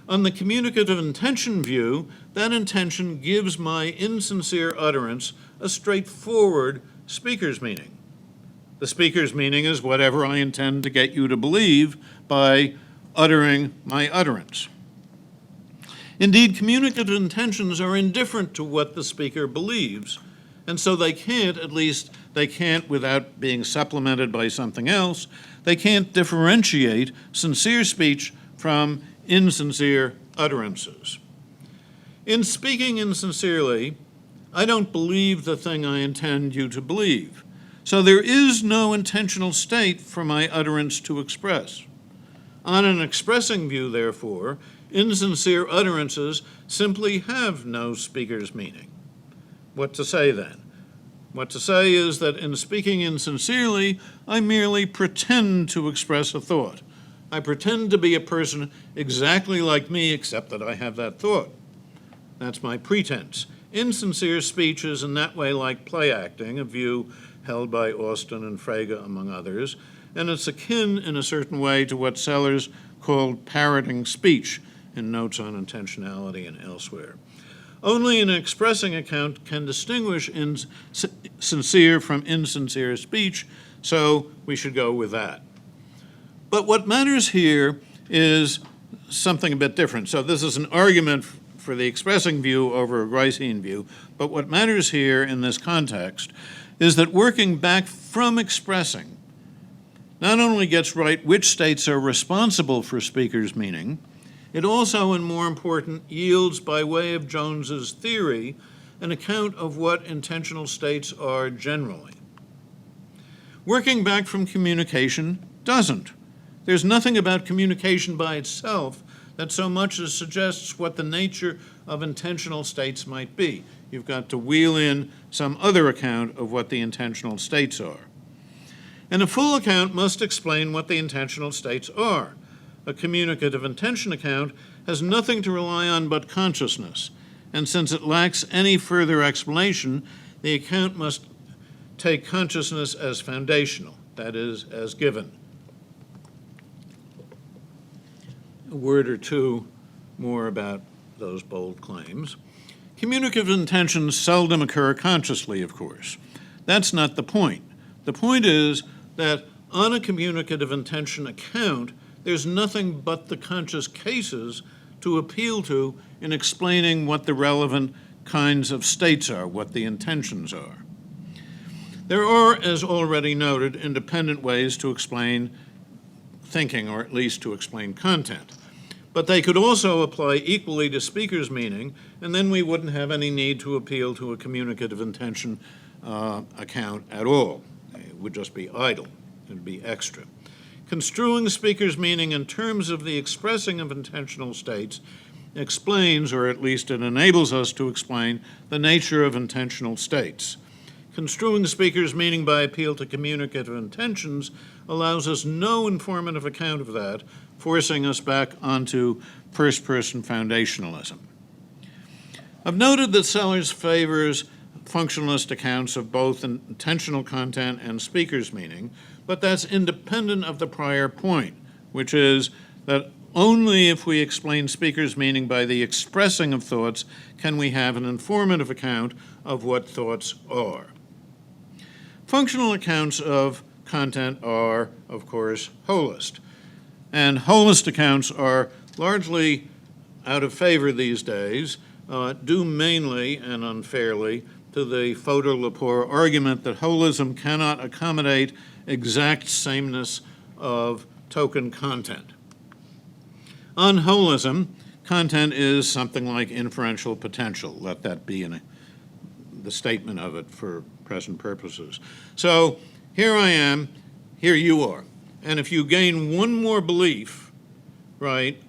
On the communicative intention view, that intention gives my insincere utterance a straightforward speaker's meaning. The speaker's meaning is whatever I intend to get you to believe by uttering my utterance. Indeed, communicative intentions are indifferent to what the speaker believes, and so they can't, at least they can't without being supplemented by something else, they can't differentiate sincere speech from insincere utterances. In speaking insincerely, I don't believe the thing I intend you to believe. So there is no intentional state for my utterance to express. On an expressing view, therefore, insincere utterances simply have no speaker's meaning. What to say then? What to say is that in speaking insincerely, I merely pretend to express a thought. I pretend to be a person exactly like me, except that I have that thought. That's my pretense. Insincere speech is in that way like play acting, a view held by Austin and Frege, among others, and it's akin in a certain way to what Sellers called parroting speech in Notes on Intentionality and elsewhere. Only an expressing account can distinguish sincere from insincere speech, so we should go with that. But what matters here is something a bit different. So this is an argument for the expressing view over a Gricean view, but what matters here in this context is that working back from expressing not only gets right which states are responsible for speaker's meaning, it also, and more important, yields by way of Jones's theory an account of what intentional states are generally. Working back from communication doesn't. There's nothing about communication by itself that so much as suggests what the nature of intentional states might be. You've got to wheel in some other account of what the intentional states are. And a full account must explain what the intentional states are. A communicative intention account has nothing to rely on but consciousness, and since it lacks any further explanation, the account must take consciousness as foundational, that is, as given. A word or two more about those bold claims. Communicative intentions seldom occur consciously, of course. That's not the point. The point is that on a communicative intention account, there's nothing but the conscious cases to appeal to in explaining what the relevant kinds of states are, what the intentions are. There are, as already noted, independent ways to explain thinking, or at least to explain content. But they could also apply equally to speaker's meaning, and then we wouldn't have any need to appeal to a communicative intention account at all. It would just be idle. It would be extra. Construing speaker's meaning in terms of the expressing of intentional states explains, or at least it enables us to explain, the nature of intentional states. Construing speaker's meaning by appeal to communicative intentions allows us no informative account of that, forcing us back onto first-person foundationalism. I've noted that Sellers favors functionalist accounts of both intentional content and speaker's meaning, but that's independent of the prior point, which is that only if we explain speaker's meaning by the expressing of thoughts can we have an informative account of what thoughts are. Functional accounts of content are, of course, holist. And holist accounts are largely out of favor these days, due mainly and unfairly to the Fodor-Lepore argument that holism cannot accommodate exact sameness of token content. On holism, content is something like inferential potential. Let that be the statement of it for present purposes. So here I am, here you are. And if you gain one more belief, right,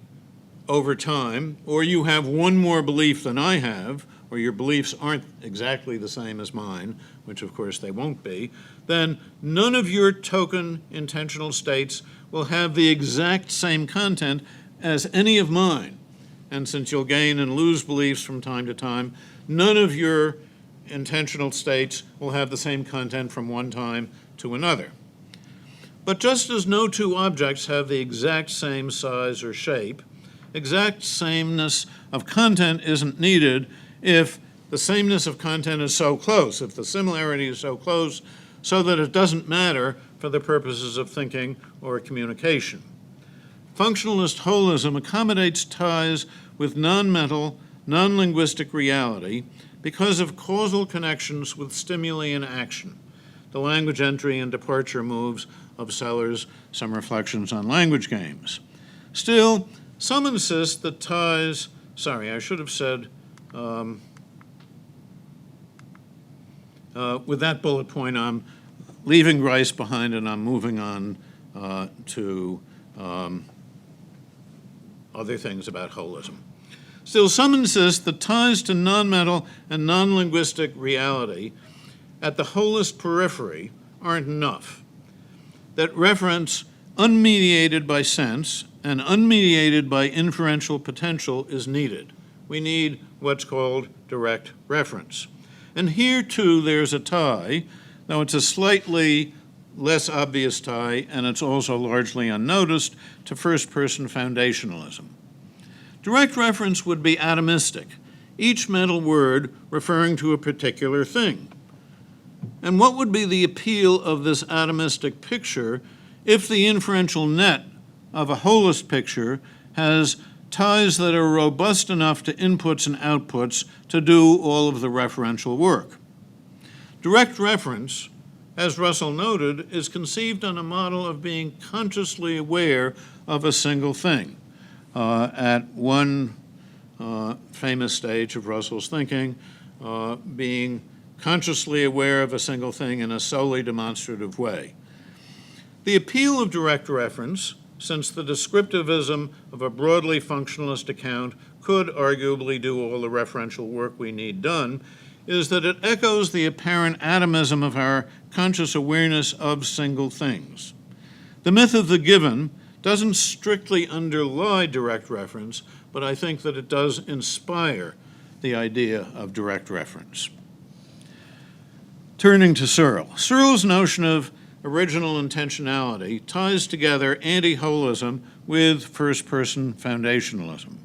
over time, or you have one more belief than I have, or your beliefs aren't exactly the same as mine, which of course they won't be, then none of your token intentional states will have the exact same content as any of mine. And since you'll gain and lose beliefs from time to time, none of your intentional states will have the same content from one time to another. But just as no two objects have the exact same size or shape, exact sameness of content isn't needed if the sameness of content is so close, if the similarity is so close, so that it doesn't matter for the purposes of thinking or communication. Functionalist holism accommodates ties with non-mental, non-linguistic reality because of causal connections with stimuli and action, the language entry and departure moves of Sellers, Some Reflections on Language Games. Still, some insist that ties, I should have said, with that bullet point, I'm leaving Rice behind and I'm moving on to other things about holism. Still, some insist that ties to non-mental and non-linguistic reality at the holist periphery aren't enough, that reference unmediated by sense and unmediated by inferential potential is needed. We need what's called direct reference. And here, too, there's a tie, though it's a slightly less obvious tie, and it's also largely unnoticed, to first-person foundationalism. Direct reference would be atomistic, each mental word referring to a particular thing. And what would be the appeal of this atomistic picture if the inferential net of a holist picture has ties that are robust enough to inputs and outputs to do all of the referential work? Direct reference, as Russell noted, is conceived on a model of being consciously aware of a single thing. At one famous stage of Russell's thinking, being consciously aware of a single thing in a solely demonstrative way. The appeal of direct reference, since the descriptivism of a broadly functionalist account could arguably do all the referential work we need done, is that it echoes the apparent atomism of our conscious awareness of single things. The myth of the given doesn't strictly underlie direct reference, but I think that it does inspire the idea of direct reference. Turning to Searle. Searle's notion of original intentionality ties together anti-holism with first-person foundationalism.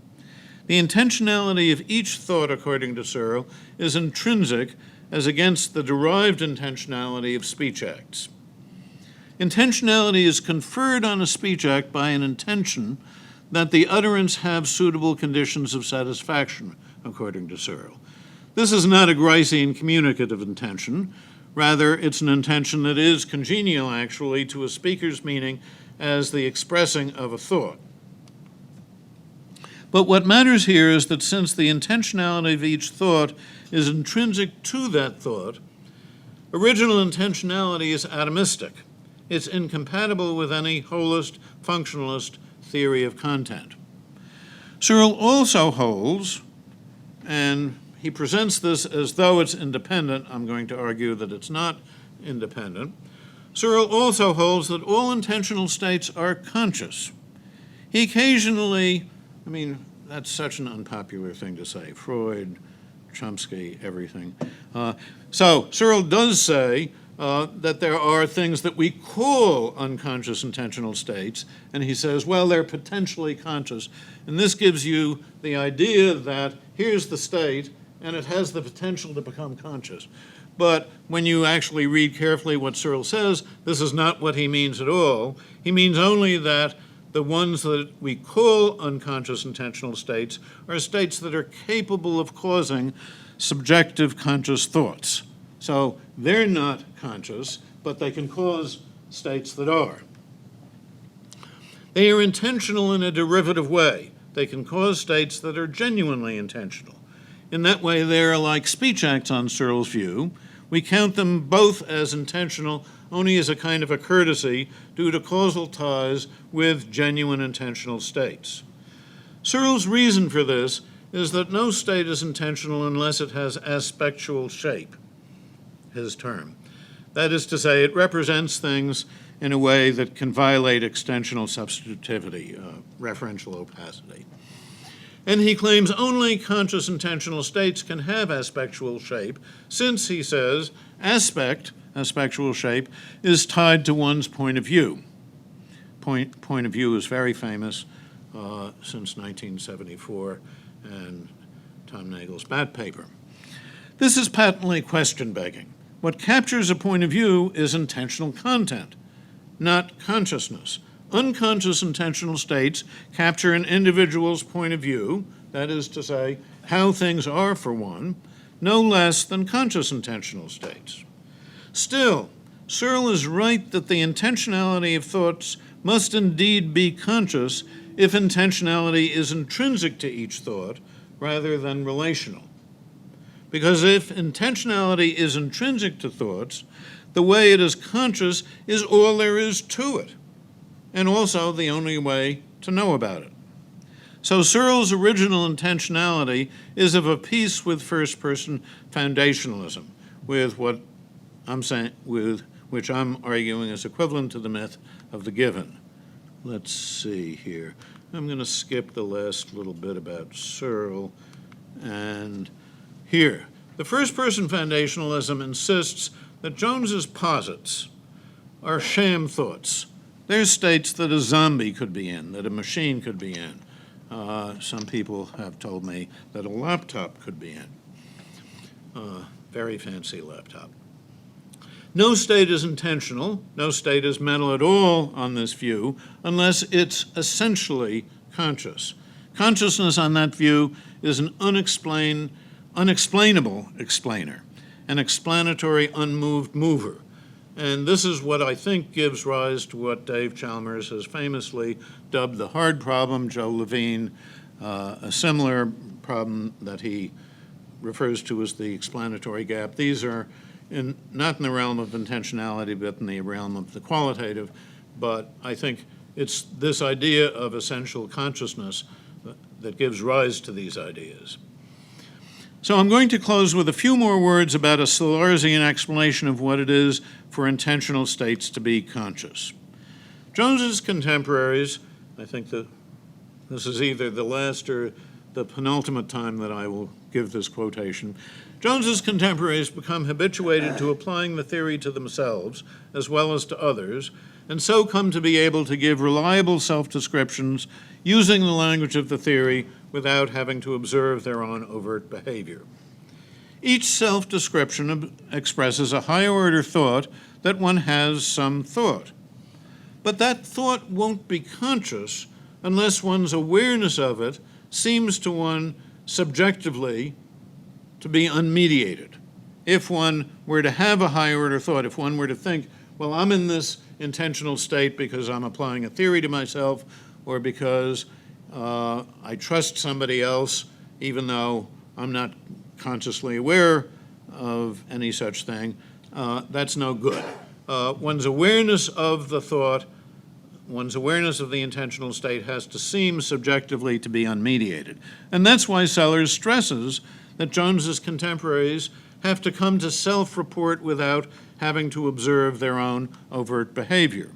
The intentionality of each thought, according to Searle, is intrinsic as against the derived intentionality of speech acts. Intentionality is conferred on a speech act by an intention that the utterance have suitable conditions of satisfaction, according to Searle. This is not a Gricean communicative intention. Rather, it's an intention that is congenial, actually, to a speaker's meaning as the expressing of a thought. But what matters here is that since the intentionality of each thought is intrinsic to that thought, original intentionality is atomistic. It's incompatible with any holist, functionalist theory of content. Searle also holds, and he presents this as though it's independent. I'm going to argue that it's not independent. Searle also holds that all intentional states are conscious. He occasionally, that's such an unpopular thing to say. Freud, Chomsky, everything. So Searle does say that there are things that we call unconscious intentional states, and he says, well, they're potentially conscious. And this gives you the idea that here's the state, and it has the potential to become conscious. But when you actually read carefully what Searle says, this is not what he means at all. He means only that the ones that we call unconscious intentional states are states that are capable of causing subjective conscious thoughts. So they're not conscious, but they can cause states that are. They are intentional in a derivative way. They can cause states that are genuinely intentional. In that way, they are like speech acts on Searle's view. We count them both as intentional only as a kind of a courtesy due to causal ties with genuine intentional states. Searle's reason for this is that no state is intentional unless it has aspectual shape, his term. That is to say, it represents things in a way that can violate extensional substitutivity, referential opacity. And he claims only conscious intentional states can have aspectual shape, since, he says, aspectual shape, is tied to one's point of view. Point of view is very famous since 1974 and Tom Nagel's Bat paper. This is patently question-begging. What captures a point of view is intentional content, not consciousness. Unconscious intentional states capture an individual's point of view, that is to say, how things are for one, no less than conscious intentional states. Still, Searle is right that the intentionality of thoughts must indeed be conscious if intentionality is intrinsic to each thought rather than relational. Because if intentionality is intrinsic to thoughts, the way it is conscious is all there is to it, and also the only way to know about it. So Searle's original intentionality is of a piece with first-person foundationalism, with what I'm saying, with which I'm arguing is equivalent to the myth of the given. Let's see here. I'm going to skip the last little bit about Searle. And here, the first-person foundationalism insists that Jones's posits are sham thoughts. They're states that a zombie could be in, that a machine could be in. Some people have told me that a laptop could be in. Very fancy laptop. No state is intentional, no state is mental at all on this view, unless it's essentially conscious. Consciousness on that view is an unexplainable explainer, an explanatory unmoved mover. And this is what I think gives rise to what Dave Chalmers has famously dubbed the hard problem, Joe Levine, a similar problem that he refers to as the explanatory gap. These are not in the realm of intentionality, but in the realm of the qualitative. But I think it's this idea of essential consciousness that gives rise to these ideas. So I'm going to close with a few more words about a Salarzian explanation of what it is for intentional states to be conscious. Jones's contemporaries, I think that this is either the last or the penultimate time that I will give this quotation. Jones's contemporaries become habituated to applying the theory to themselves as well as to others, and so come to be able to give reliable self-descriptions using the language of the theory without having to observe their own overt behavior. Each self-description expresses a higher-order thought that one has some thought. But that thought won't be conscious unless one's awareness of it seems to one subjectively to be unmediated. If one were to have a higher-order thought, if one were to think, well, I'm in this intentional state because I'm applying a theory to myself or because I trust somebody else, even though I'm not consciously aware of any such thing, that's no good. One's awareness of the thought, one's awareness of the intentional state has to seem subjectively to be unmediated. And that's why Sellers stresses that Jones's contemporaries have to come to self-report without having to observe their own overt behavior.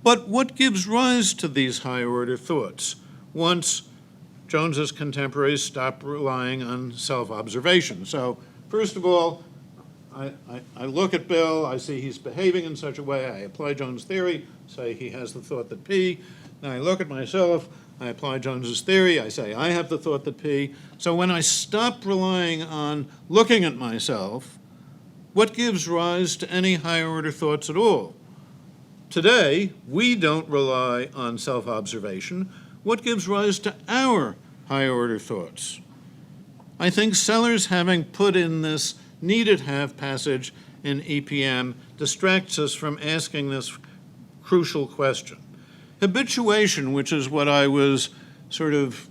But what gives rise to these higher-order thoughts once Jones's contemporaries stop relying on self-observation? So, first of all, I look at Bill, I see he's behaving in such a way, I apply Jones' theory, say he has the thought that P. Then I look at myself, I apply Jones's theory, I say I have the thought that P. So when I stop relying on looking at myself, what gives rise to any higher-order thoughts at all? Today, we don't rely on self-observation. What gives rise to our higher-order thoughts? I think Sellers, having put in this needed have passage in EPM, distracts us from asking this crucial question. Habituation, which is what I was sort of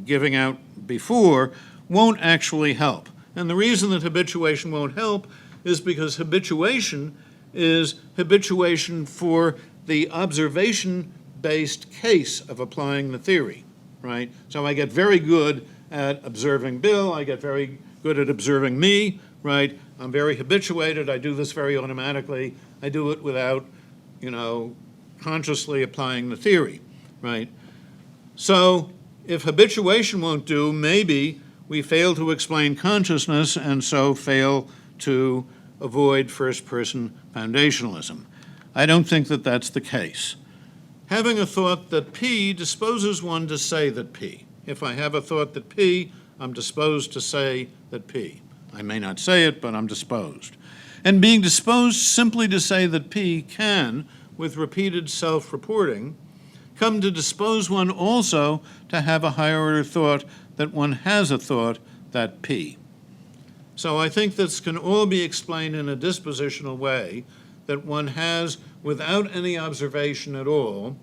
giving out before, won't actually help. And the reason that habituation won't help is because habituation is habituation for the observation-based case of applying the theory, right? So I get very good at observing Bill, I get very good at observing me, right? I'm very habituated, I do this very automatically, I do it without, consciously applying the theory, right? So if habituation won't do, maybe we fail to explain consciousness and so fail to avoid first-person foundationalism. I don't think that that's the case. Having a thought that P disposes one to say that P. If I have a thought that P, I'm disposed to say that P. I may not say it, but I'm disposed. And being disposed simply to say that P can, with repeated self-reporting, come to dispose one also to have a higher order thought that one has a thought that P. So I think this can all be explained in a dispositional way that one has without any observation at all.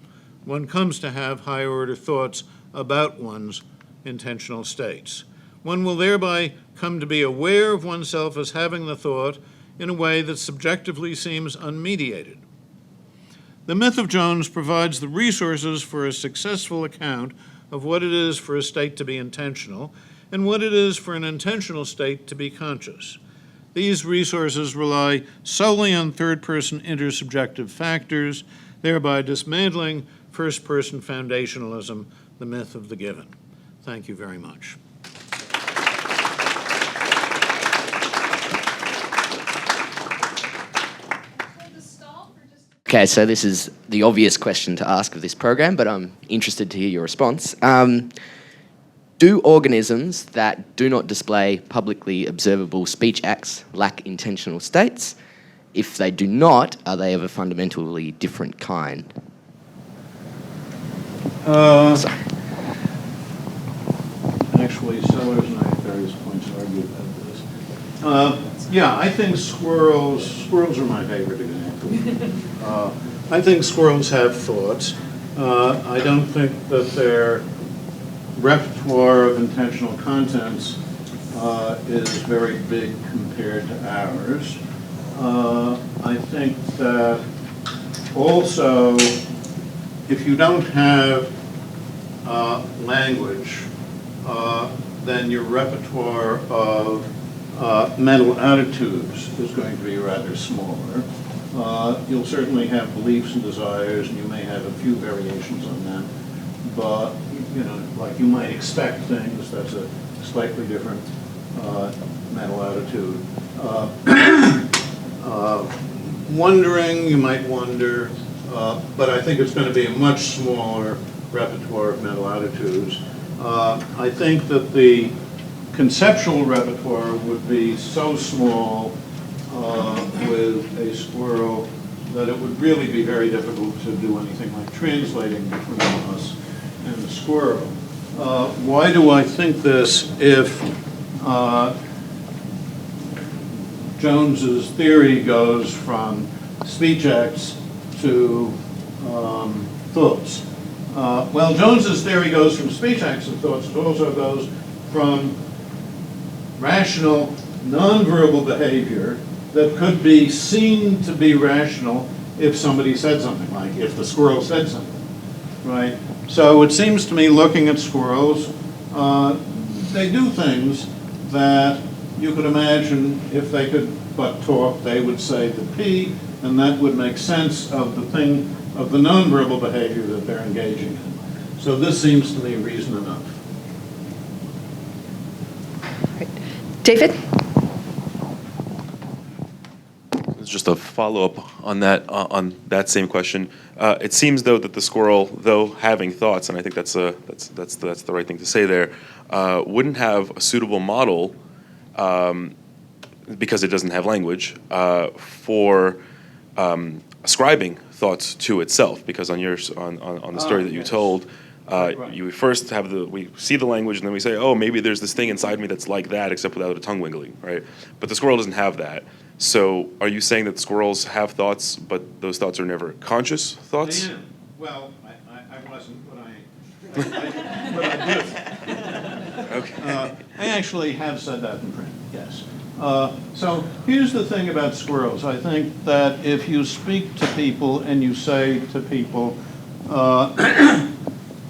One comes to have higher order thoughts about one's intentional states. One will thereby come to be aware of oneself as having the thought in a way that subjectively seems unmediated. The myth of Jones provides the resources for a successful account of what it is for a state to be intentional and what it is for an intentional state to be conscious. These resources rely solely on third-person intersubjective factors, thereby dismantling first-person foundationalism, the myth of the given. Thank you very much. Okay, so this is the obvious question to ask of this program, but I'm interested to hear your response. Do organisms that do not display publicly observable speech acts lack intentional states? If they do not, are they of a fundamentally different kind? Actually, Sellers and I at various points argued about this. Yeah, I think squirrels are my favorite example. I think squirrels have thoughts. I don't think that their repertoire of intentional contents is very big compared to ours. I think that also, if you don't have language, then your repertoire of mental attitudes is going to be rather smaller. You'll certainly have beliefs and desires, and you may have a few variations on them, but like you might expect things, that's a slightly different mental attitude. Wondering, you might wonder, but I think it's going to be a much smaller repertoire of mental attitudes. I think that the conceptual repertoire would be so small with a squirrel that it would really be very difficult to do anything like translating between us and the squirrel. Why do I think this? If Jones's theory goes from speech acts to thoughts. Well, Jones's theory goes from speech acts to thoughts. It also goes from rational, nonverbal behavior that could be seen to be rational if somebody said something, like if the squirrel said something, right? So it seems to me, looking at squirrels, they do things that you could imagine if they could but talk, they would say the P, and that would make sense of the thing, of the nonverbal behavior that they're engaging in. So this seems to me reason enough. Right. David? Just a follow-up on that same question. It seems though that the squirrel, though having thoughts, and I think that's the right thing to say there, wouldn't have a suitable model because it doesn't have language for ascribing thoughts to itself. Because on the story that you told, Right. you first have we see the language and then we say, oh, maybe there's this thing inside me that's like that, except without a tongue wiggling, right? But the squirrel doesn't have that. So are you saying that squirrels have thoughts, but those thoughts are never conscious thoughts? Yeah. Well, I wasn't, but I did. Okay. I actually have said that in print, yes. So here's the thing about squirrels. I think that if you speak to people and you say to people,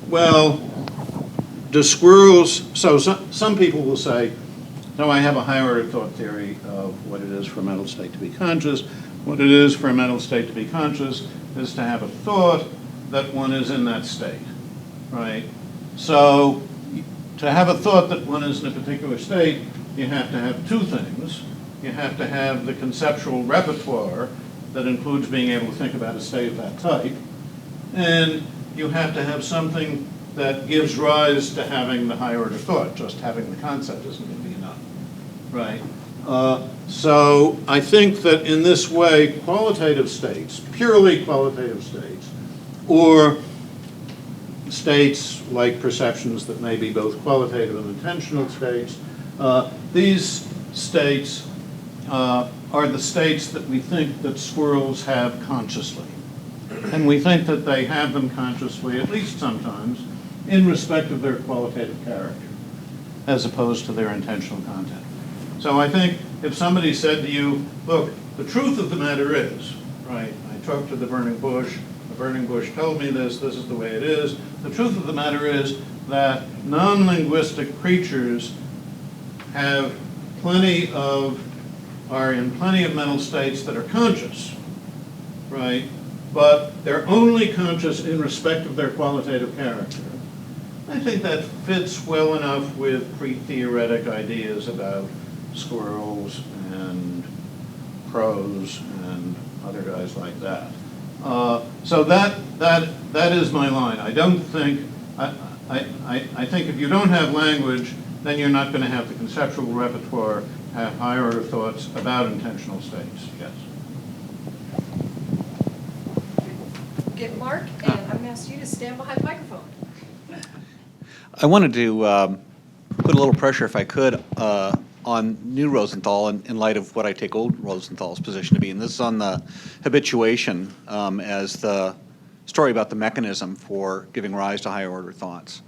well, do squirrels, so some people will say, no, I have a higher order thought theory of what it is for a mental state to be conscious. What it is for a mental state to be conscious is to have a thought that one is in that state, right? So to have a thought that one is in a particular state, you have to have two things. You have to have the conceptual repertoire that includes being able to think about a state of that type, and you have to have something that gives rise to having the higher order thought. Just having the concept isn't going to be enough, right? So I think that in this way, qualitative states, purely qualitative states, or states like perceptions that may be both qualitative and intentional states, these states are the states that we think that squirrels have consciously. And we think that they have them consciously, at least sometimes, in respect of their qualitative character, as opposed to their intentional content. So I think if somebody said to you, look, the truth of the matter is, right, I talked to the burning bush told me this is the way it is. The truth of the matter is that non-linguistic creatures are in plenty of mental states that are conscious, right? But they're only conscious in respect of their qualitative character. I think that fits well enough with pre-theoretic ideas about squirrels and crows and other guys like that. So that is my line. I don't think, I think if you don't have language, then you're not going to have the conceptual repertoire, have higher order thoughts about intentional states, yes. Get Mark, and I'm going to ask you to stand behind the microphone. I wanted to put a little pressure, if I could, on new Rosenthal in light of what I take old Rosenthal's position to be. And this is on the habituation as the story about the mechanism for giving rise to higher order thoughts.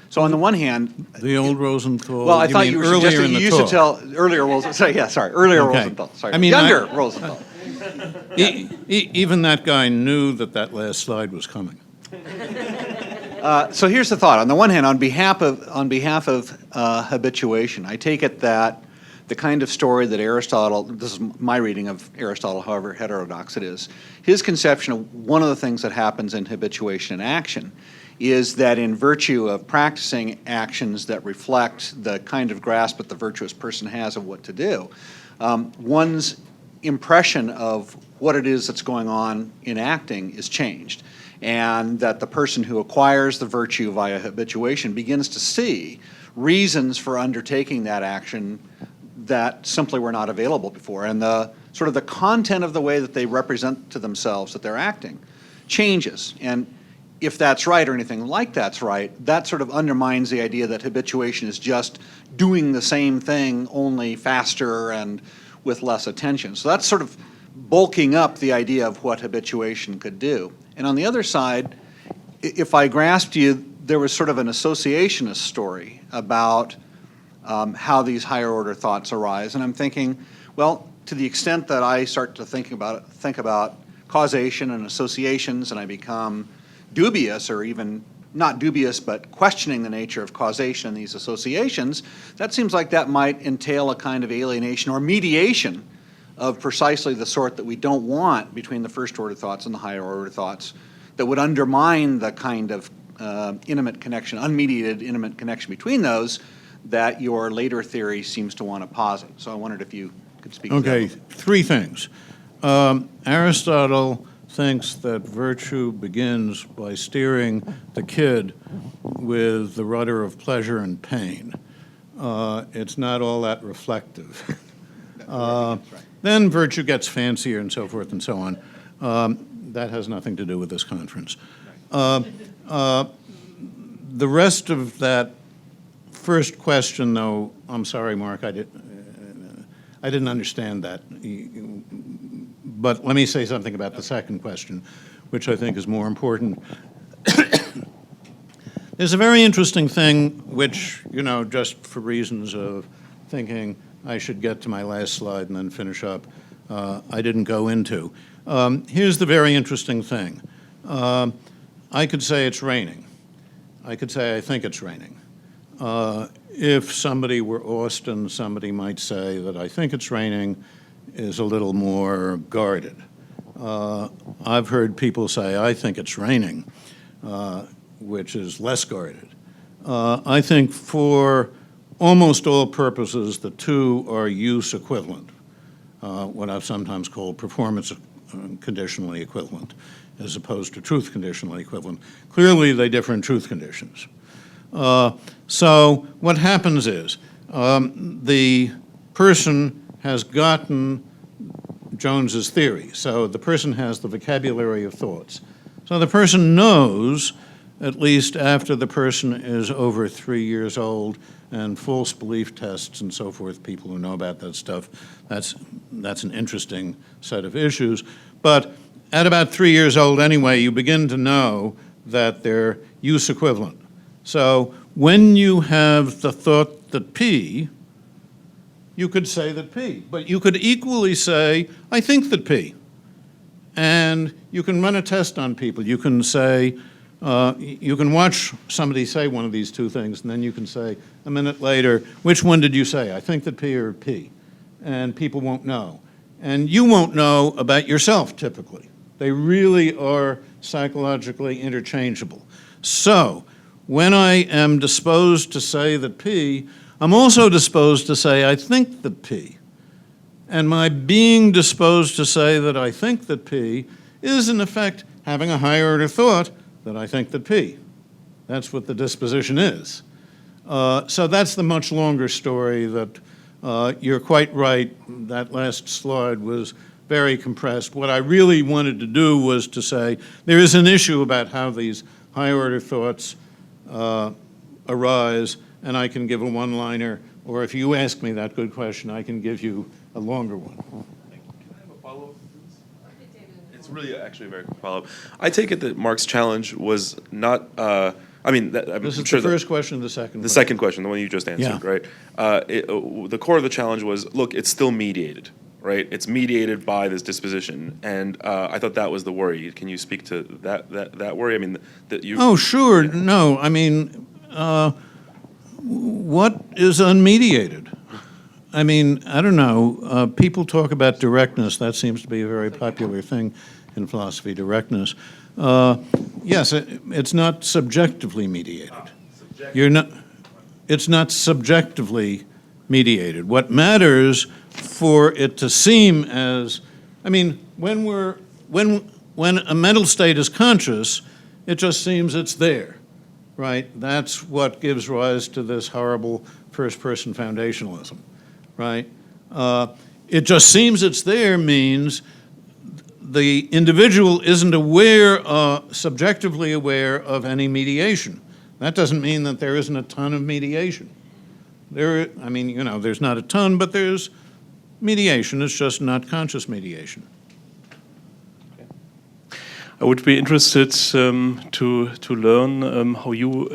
So on the one hand, The old Rosenthal. well, I thought mean you were earlier suggesting in you the used to talk. tell earlier Rosenthal. Earlier Okay. Rosenthal. Sorry, I mean, younger Rosenthal. Even that guy knew that last slide was coming. So here's the thought. On the one hand, on behalf of habituation, I take it that the kind of story that Aristotle, this is my reading of Aristotle, however heterodox it is, his conception of one of the things that happens in habituation and action is that in virtue of practicing actions that reflect the kind of grasp that the virtuous person has of what to do, one's impression of what it is that's going on in acting is changed. And that the person who acquires the virtue via habituation begins to see reasons for undertaking that action that simply were not available before. And the sort of the content of the way that they represent to themselves that they're acting changes. And if that's right or anything like that's right, that sort of undermines the idea that habituation is just doing the same thing only faster and with less attention. So that's sort of bulking up the idea of what habituation could do. And on the other side, if I grasped you, there was sort of an associationist story about how these higher order thoughts arise. And I'm thinking, well, to the extent that I start to think about causation and associations, and I become dubious, or even not dubious, but questioning the nature of causation and these associations, that seems like that might entail a kind of alienation or mediation of precisely the sort that we don't want between the first order thoughts and the higher order thoughts, that would undermine the kind of intimate connection, unmediated intimate connection between those that your later theory seems to want to posit. So I wondered if you could speak to that. Okay, three things. Aristotle thinks that virtue begins by steering the kid with the rudder of pleasure and pain. It's not all that reflective. Then virtue gets fancier and so forth and so on. That has nothing to do with this conference. The rest of that first question, though, I'm sorry, Mark, I didn't understand that. But let me say something about the second question, which I think is more important. There's a very interesting thing, which, just for reasons of thinking I should get to my last slide and then finish up, I didn't go into. Here's the very interesting thing. I could say it's raining. I could say I think it's raining. If somebody were Austin, somebody might say that I think it's raining is a little more guarded. I've heard people say I think it's raining, which is less guarded. I think for almost all purposes, the two are use equivalent, what I've sometimes called performance conditionally equivalent, as opposed to truth conditionally equivalent. Clearly, they differ in truth conditions. So what happens is the person has gotten Jones's theory. So the person has the vocabulary of thoughts. So the person knows, at least after the person is over 3 years old, and false belief tests and so forth, people who know about that stuff, that's an interesting set of issues. But at about 3 years old anyway, you begin to know that they're use equivalent. So when you have the thought that P, you could say that P, but you could equally say, I think that P. And you can run a test on people. You can say, you can watch somebody say one of these two things, and then you can say a minute later, which one did you say? I think that P or P. And people won't know. And you won't know about yourself, typically. They really are psychologically interchangeable. So when I am disposed to say that P, I'm also disposed to say I think that P. And my being disposed to say that I think that P is, in effect, having a higher order thought that I think that P. That's what the disposition is. So that's the much longer story that you're quite right. That last slide was very compressed. What I really wanted to do was to say there is an issue about how these higher order thoughts arise, and I can give a one-liner, or if you ask me that good question, I can give you a longer one. Can I have a follow-up? It's really actually a very quick follow-up. I take it that Mark's challenge was not, This is sure the first question, the second one. the second question, the one you just answered, Yeah. right? The core of the challenge was, look, it's still mediated, right? It's mediated by this disposition, and I thought that was the worry. Can you speak to that worry? I mean, that you. Oh, sure. No, I mean, what is unmediated? I mean, I don't know. People talk about directness. That seems to be a very popular thing in philosophy, directness. Yes, it's not subjectively mediated. It's not subjectively mediated. What matters for it to seem as, I mean, when a mental state is conscious, it just seems it's there, right? That's what gives rise to this horrible first-person foundationalism, right? It just seems it's there means the individual isn't aware, subjectively aware of any mediation. That doesn't mean that there isn't a ton of mediation. There's not a ton, but there's mediation. It's just not conscious mediation. I would be interested to learn how you,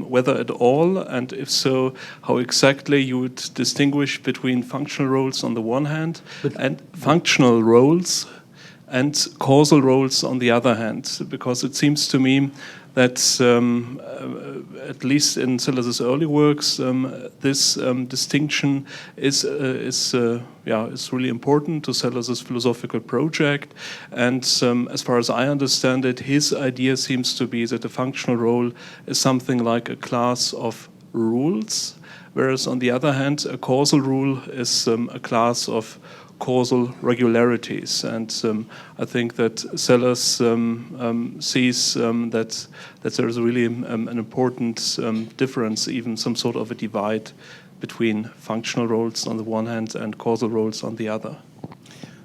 whether at all, and if so, how exactly you would distinguish between functional roles on the one hand and functional roles and causal roles on the other hand, because it seems to me that at least in Sellers's early works, this distinction is really important to Sellers's philosophical project. And as far as I understand it, his idea seems to be that a functional role is something like a class of rules, whereas on the other hand, a causal rule is a class of causal regularities, and I think that Sellers sees that there is really an important difference, even some sort of a divide between functional roles on the one hand and causal roles on the other.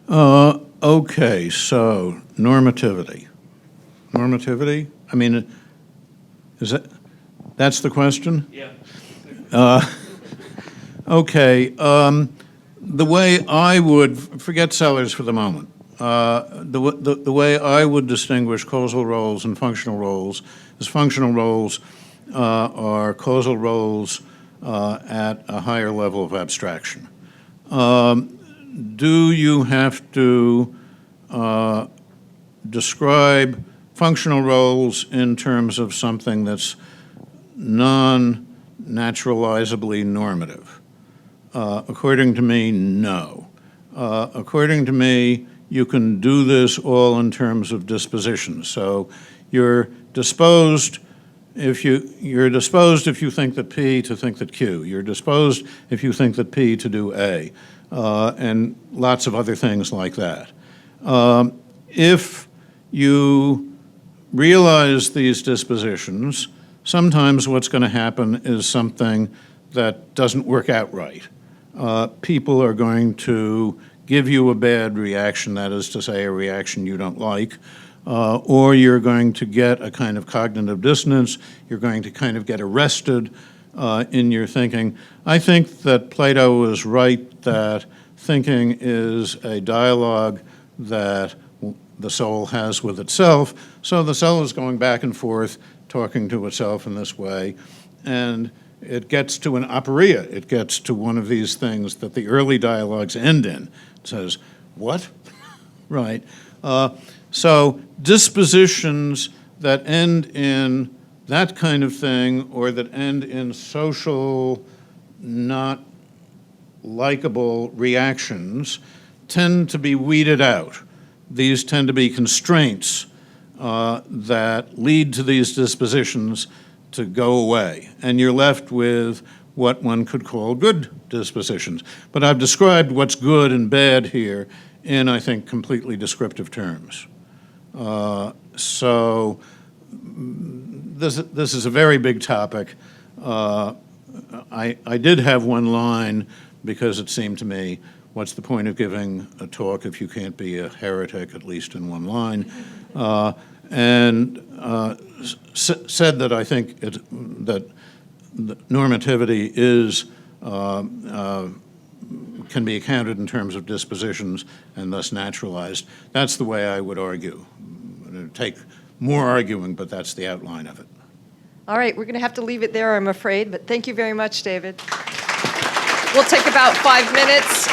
Okay, so normativity. Normativity? I mean, that's the question? Yeah. Okay. The way I would, forget Sellers for the moment, the way I would distinguish causal roles and functional roles is functional roles are causal roles at a higher level of abstraction. Do you have to describe functional roles in terms of something that's non-naturalizably normative? According to me, no. According to me, you can do this all in terms of disposition. So you're disposed if you think that P to think that Q. You're disposed if you think that P to do A, and lots of other things like that. If you realize these dispositions, sometimes what's going to happen is something that doesn't work out right. People are going to give you a bad reaction, that is to say, a reaction you don't like, or you're going to get a kind of cognitive dissonance, you're going to kind of get arrested in your thinking. I think that Plato was right that thinking is a dialogue that the soul has with itself, so the soul is going back and forth, talking to itself in this way, and it gets to an aporia. It gets to one of these things that the early dialogues end in. It says, what? Right. So dispositions that end in that kind of thing, or that end in social, not likable reactions, tend to be weeded out. These tend to be constraints that lead to these dispositions to go away, and you're left with what one could call good dispositions. But I've described what's good and bad here in, I think, completely descriptive terms. So this is a very big topic. I did have one line because it seemed to me, what's the point of giving a talk if you can't be a heretic, at least in one line? Said that I think that normativity is can be accounted in terms of dispositions and thus naturalized. That's the way I would argue. It'll take more arguing, but that's the outline of it. All right, we're going to have to leave it there, I'm afraid, but thank you very much, David. We'll take about 5 minutes.